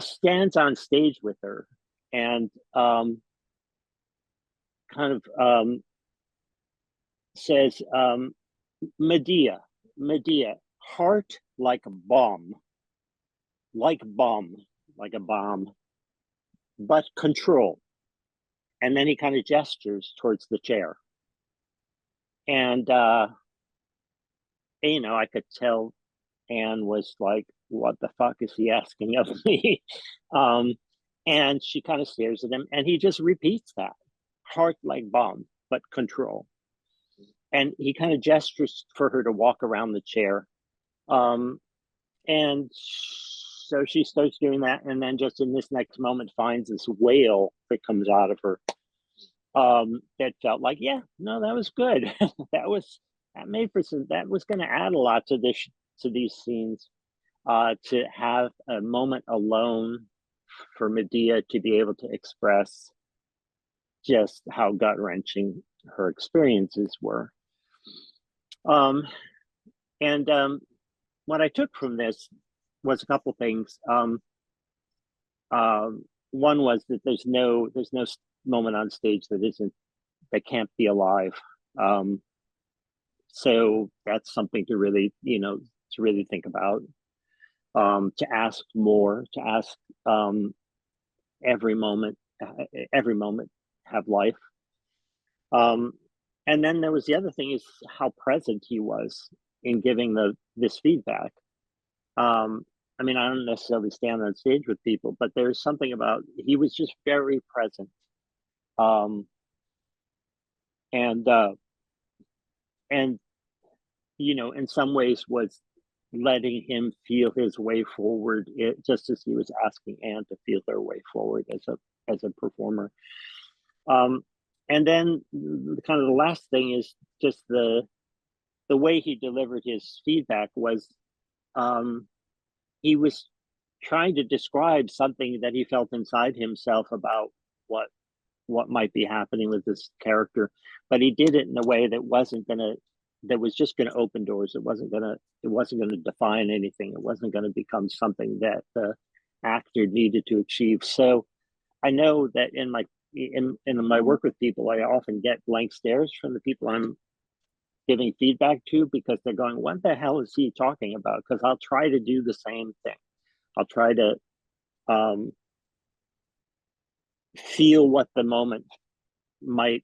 stands on stage with her, and kind of says, Medea, heart like a bomb, like a bomb, but control. And then he kind of gestures towards the chair. And I could tell Anne was like, what the fuck is he asking of me? um, and she kind of stares at him, and he just repeats that, heart like bomb, but control. And he kind of gestures for her to walk around the chair. Um, and so she starts doing that, and then just in this next moment finds this wail that comes out of her. That felt like, yeah, no, that was good. That made for some, that was going to add a lot to this, to these scenes. To have a moment alone for Medea to be able to express just how gut wrenching her experiences were. Um, and what I took from this was a couple things. One was that there's no moment on stage that can't be alive. So that's something to really, to really think about. To ask more, to ask every moment, every moment have life. Um, and then there was the other thing is how present he was in giving this feedback. Um, I mean, I don't necessarily stand on stage with people, but there's something about he was just very present. Um, and and in some ways was letting him feel his way forward, just as he was asking Anne to feel their way forward as a performer. Um, and then kind of the last thing is just the way he delivered his feedback was, he was trying to describe something that he felt inside himself about what what might be happening with this character, but he did it in a way that was just gonna open doors. It wasn't gonna define anything. It wasn't gonna become something that the actor needed to achieve. So I know that in my work with people, I often get blank stares from the people I'm giving feedback to, because they're going, what the hell is he talking about? Because I'll try to do the same thing. I'll try to um, feel what the moment might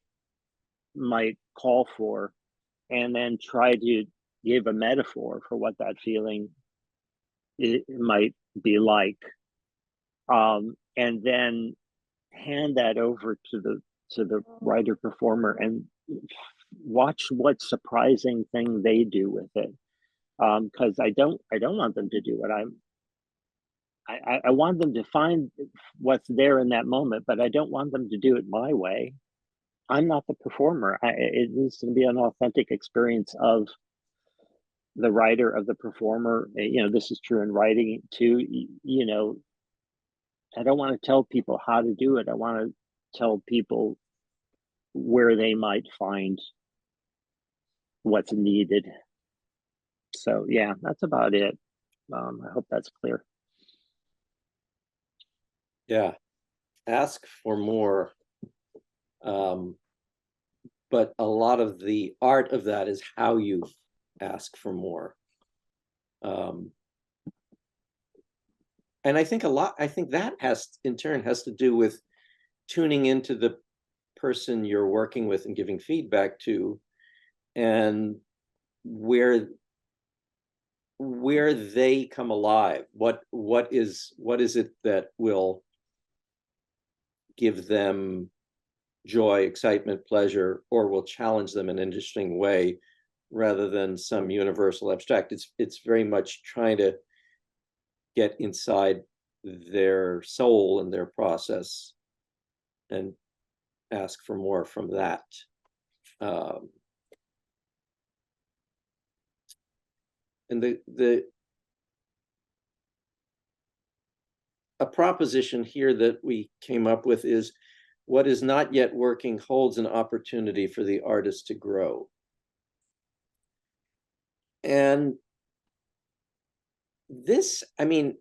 might call for, and then try to give a metaphor for what that feeling it might be like, and then hand that over to the writer performer and watch what surprising thing they do with it. Because I don't want them to do what I want them to find what's there in that moment, but I don't want them to do it my way. I'm not the performer. It needs to be an authentic experience of the writer, of the performer. This is true in writing too. I don't want to tell people how to do it. I want to tell people where they might find what's needed. So yeah, that's about it. I hope that's clear. Yeah, ask for more. But a lot of the art of that is how you ask for more. And I think that in turn has to do with tuning into the person you're working with and giving feedback to, and where they come alive. What is it that will give them joy, excitement, pleasure, or will challenge them in an interesting way, rather than some universal abstract. It's very much trying to get inside their soul and their process and ask for more from that. And a proposition here that we came up with is, what is not yet working holds an opportunity for the artist to grow. And this, I mean,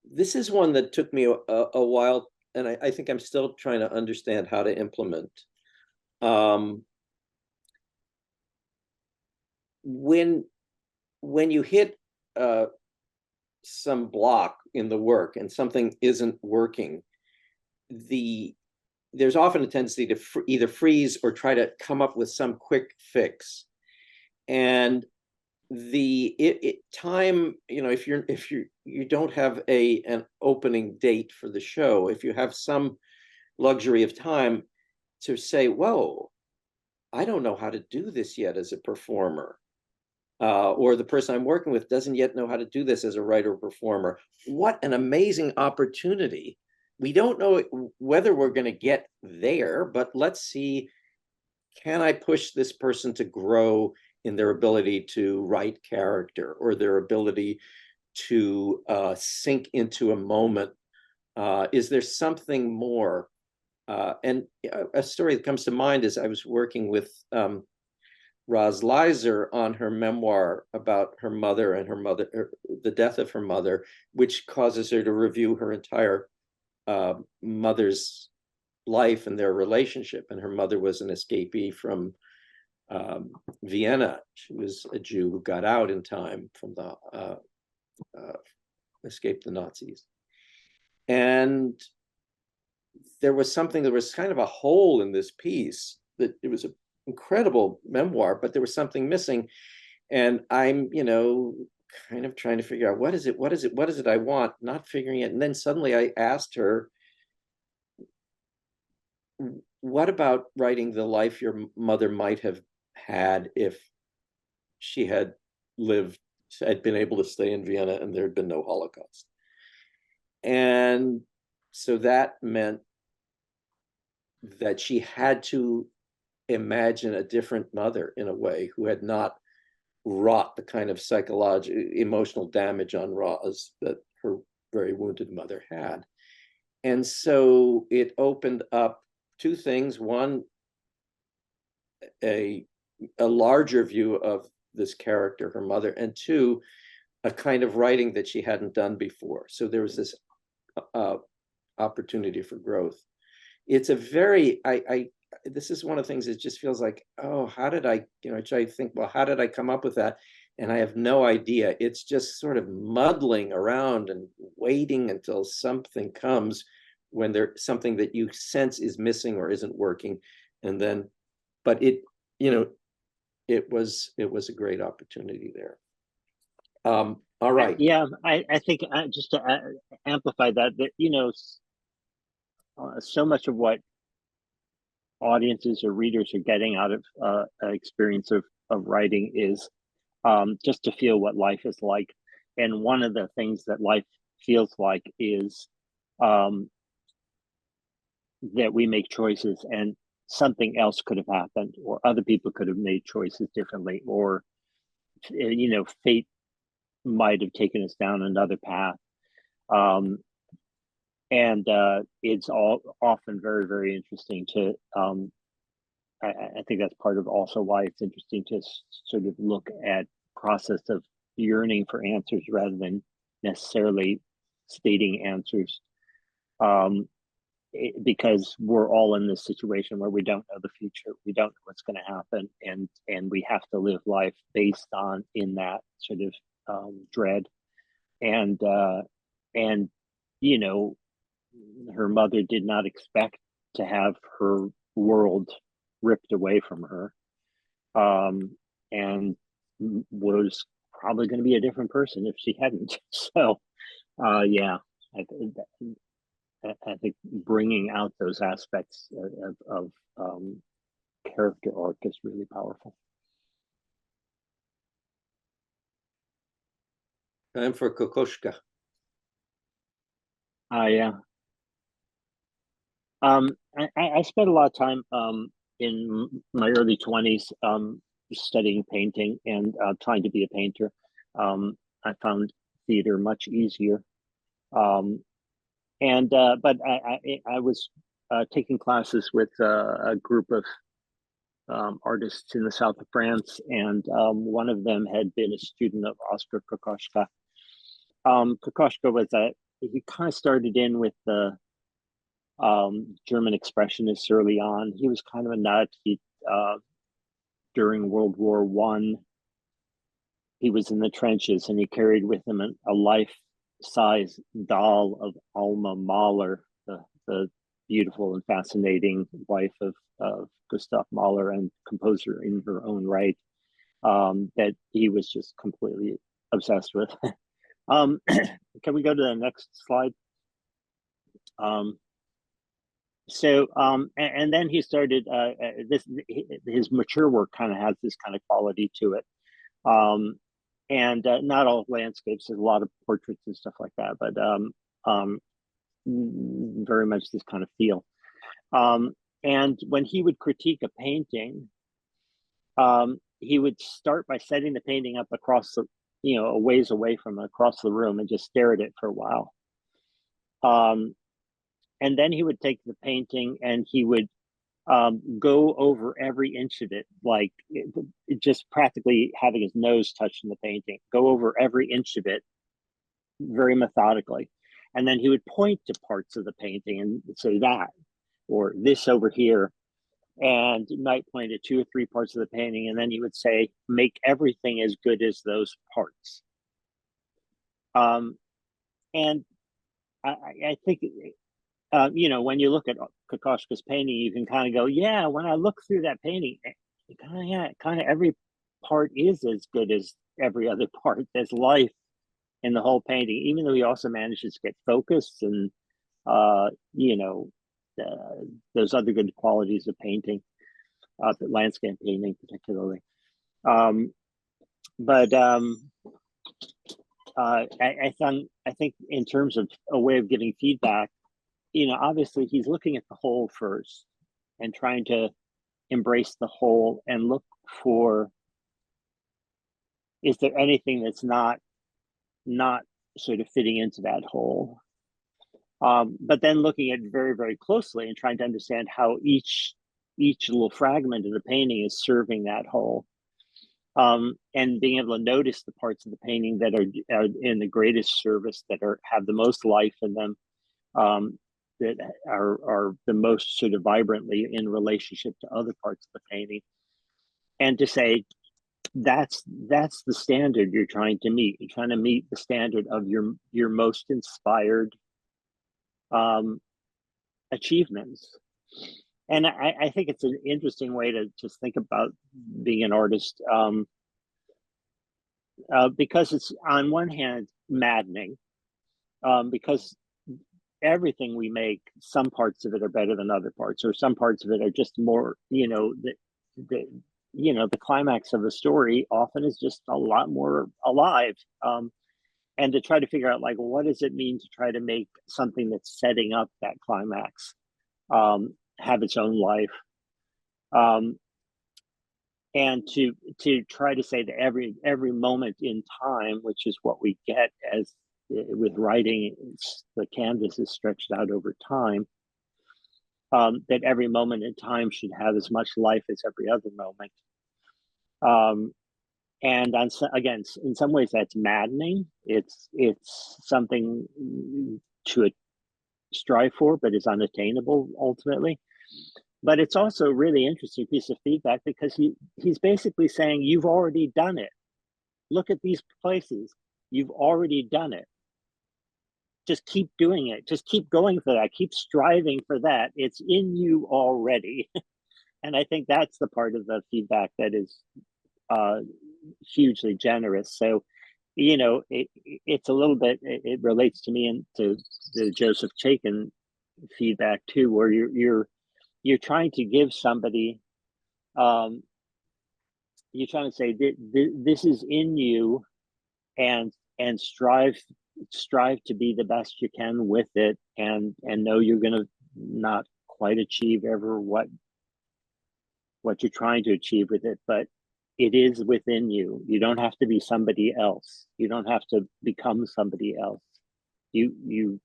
this is one that took me a while, and I think I'm still trying to understand how to implement. When you hit some block in the work and something isn't working, there's often a tendency to either freeze or try to come up with some quick fix. And time, if you don't have an opening date for the show, if you have some luxury of time to say, whoa, I don't know how to do this yet as a performer, or the person I'm working with doesn't yet know how to do this as a writer or performer. What an amazing opportunity. We don't know whether we're going to get there, but let's see, can I push this person to grow in their ability to write character, or their ability to sink into a moment? Is there something more? And a story that comes to mind is I was working with Roz Leiser on her memoir about her mother and the death of her mother, which causes her to review her entire mother's life and their relationship. And her mother was an escapee from Vienna. She was a Jew who got out in time from the escaped the Nazis. And there was kind of a hole in this piece, that it was an incredible memoir, but there was something missing. And I'm, kind of trying to figure out what is it I want, not figuring it. And then suddenly I asked her, what about writing the life your mother might have had if she had been able to stay in Vienna and there had been no Holocaust? And so that meant that she had to imagine a different mother, in a way, who had not wrought the kind of psychological, emotional damage on Roz that her very wounded mother had. And so it opened up two things. One, a larger view of this character, her mother, and two, a kind of writing that she hadn't done before. So there was this opportunity for growth. It's a very, this is one of the things that just feels like, oh, how did I try to think, well, how did I come up with that? And I have no idea. It's just sort of muddling around and waiting until something comes, when there's something that you sense is missing or isn't working. And then, but it was a great opportunity there. All right. Yeah, I think just to amplify that, so much of what audiences or readers are getting out of an experience of writing is just to feel what life is like. And one of the things that life feels like is that we make choices, and something else could have happened, or other people could have made choices differently, or fate might have taken us down another path. And it's all often very, very interesting to I think that's part of also why it's interesting to sort of look at process of yearning for answers rather than necessarily stating answers. Because we're all in this situation where we don't know the future, we don't know what's going to happen, and we have to live life based on in that sort of dread. And her mother did not expect to have her world ripped away from her, and was probably going to be a different person if she hadn't. So yeah, I think bringing out those aspects of character arc is really powerful. Time for Kokoschka. Yeah. I spent a lot of time in my early 20s studying painting and trying to be a painter. I found theater much easier. But I was taking classes with a group of artists in the south of France, and one of them had been a student of Oscar Kokoschka. Kokoschka he kind of started in with the German expressionists early on. He was kind of a nut. During World War I, he was in the trenches, and he carried with him a life-size doll of Alma Mahler, the beautiful and fascinating wife of Gustav Mahler and composer in her own right. that he was just completely obsessed with. Can we go to the next slide? Um, and then he started this. His mature work kind of has this kind of quality to it, and not all landscapes. There's a lot of portraits and stuff like that, but um, very much this kind of feel. And when he would critique a painting, he would start by setting the painting up across the, a ways away from across the room and just stare at it for a while. And then he would take the painting and he would go over every inch of it, like just practically having his nose touching the painting, go over every inch of it very methodically. And then he would point to parts of the painting and say that, or this over here. And he might point at 2 or 3 parts of the painting. And then he would say, make everything as good as those parts. And I think, when you look at Kokoschka's painting, you can kind of go, yeah, when I look through that painting, kind of every part is as good as every other part. There's life in the whole painting, even though he also manages to get focused and, those other good qualities of painting, landscape painting particularly. I think in terms of a way of giving feedback, obviously he's looking at the whole first and trying to embrace the whole and look for, is there anything that's not sort of fitting into that whole? But then looking at it very, very closely and trying to understand how each little fragment of the painting is serving that whole. And being able to notice the parts of the painting that are in the greatest service, that have the most life in them, that are the most sort of vibrantly in relationship to other parts of the painting, and to say that's the standard you're trying to meet. You're trying to meet the standard of your most inspired achievements. And I think it's an interesting way to just think about being an artist, because it's on one hand maddening, because everything we make, some parts of it are better than other parts, or some parts of it are just more, the climax of a story often is just a lot more alive. And to try to figure out, like, what does it mean to try to make something that's setting up that climax have its own life, and to try to say that every moment in time, which is what we get as with writing, the canvas is stretched out over time, that every moment in time should have as much life as every other moment. And again, in some ways that's maddening. It's something to strive for, but is unattainable ultimately. But it's also a really interesting piece of feedback, because he's basically saying, you've already done it. Look at these places. You've already done it. Just keep doing it. Just keep going for that. Keep striving for that. It's in you already. And I think that's the part of the feedback that is hugely generous. So, it's a little bit, it relates to me and to the Joseph Chaikin feedback too, where you're trying to give somebody, you're trying to say this is in you, and strive to be the best you can with it, and know you're going to not quite achieve ever what you're trying to achieve with it, but it is within you. You don't have to be somebody else. You don't have to become somebody else. You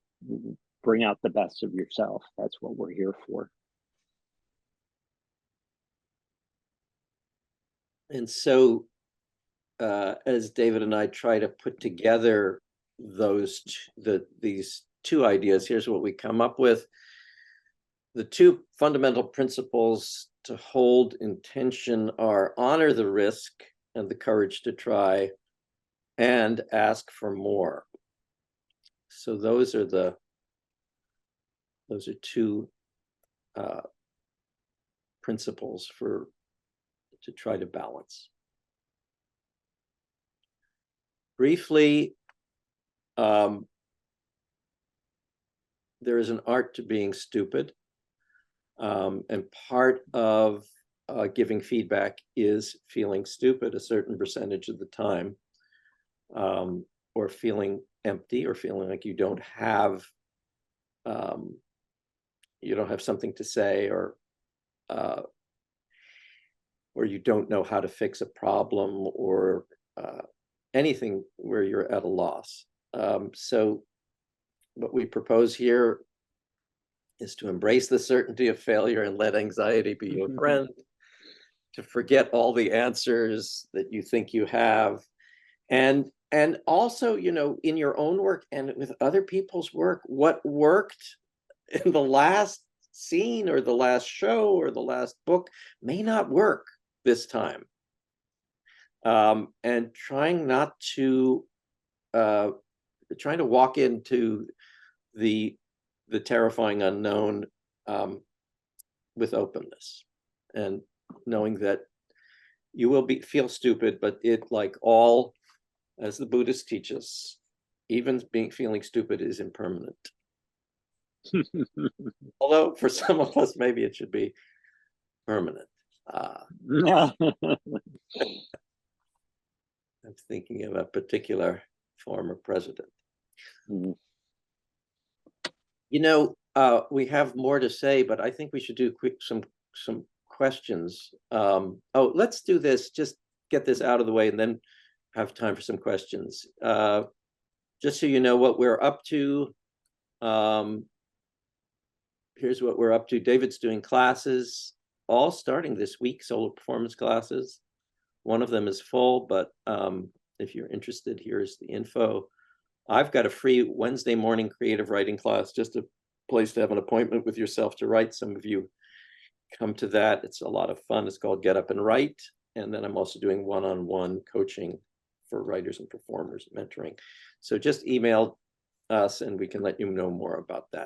bring out the best of yourself. That's what we're here for. And so, as David and I try to put together these 2 ideas, here's what we come up with. The 2 fundamental principles to hold intention are honor the risk and the courage to try, and ask for more. So those are 2 principles to try to balance. briefly, there is an art to being stupid. And part of giving feedback is feeling stupid a certain percentage of the time, or feeling empty, or feeling like you don't have something to say, or you don't know how to fix a problem, or anything where you're at a loss. So what we propose here is to embrace the certainty of failure and let anxiety be your friend, to forget all the answers that you think you have. And also, in your own work and with other people's work, what worked in the last scene or the last show or the last book may not work this time. And trying to walk into the terrifying unknown with openness, and knowing that you will feel stupid, but it, like all, as the Buddhists teach us, even feeling stupid is impermanent. Although for some of us, maybe it should be permanent. I'm thinking of a particular former president. We have more to say, but I think we should do some questions. Let's do this. Just get this out of the way, and then have time for some questions. Just so you know what we're up to. Here's what we're up to. David's doing classes, all starting this week, solo performance classes. One of them is full, but if you're interested, here's the info. I've got a free Wednesday morning creative writing class, just a place to have an appointment with yourself to write. Some of you come to that. It's a lot of fun. It's called Get Up and Write. And then I'm also doing one-on-one coaching for writers and performers, mentoring. So just email us and we can let you know more about that.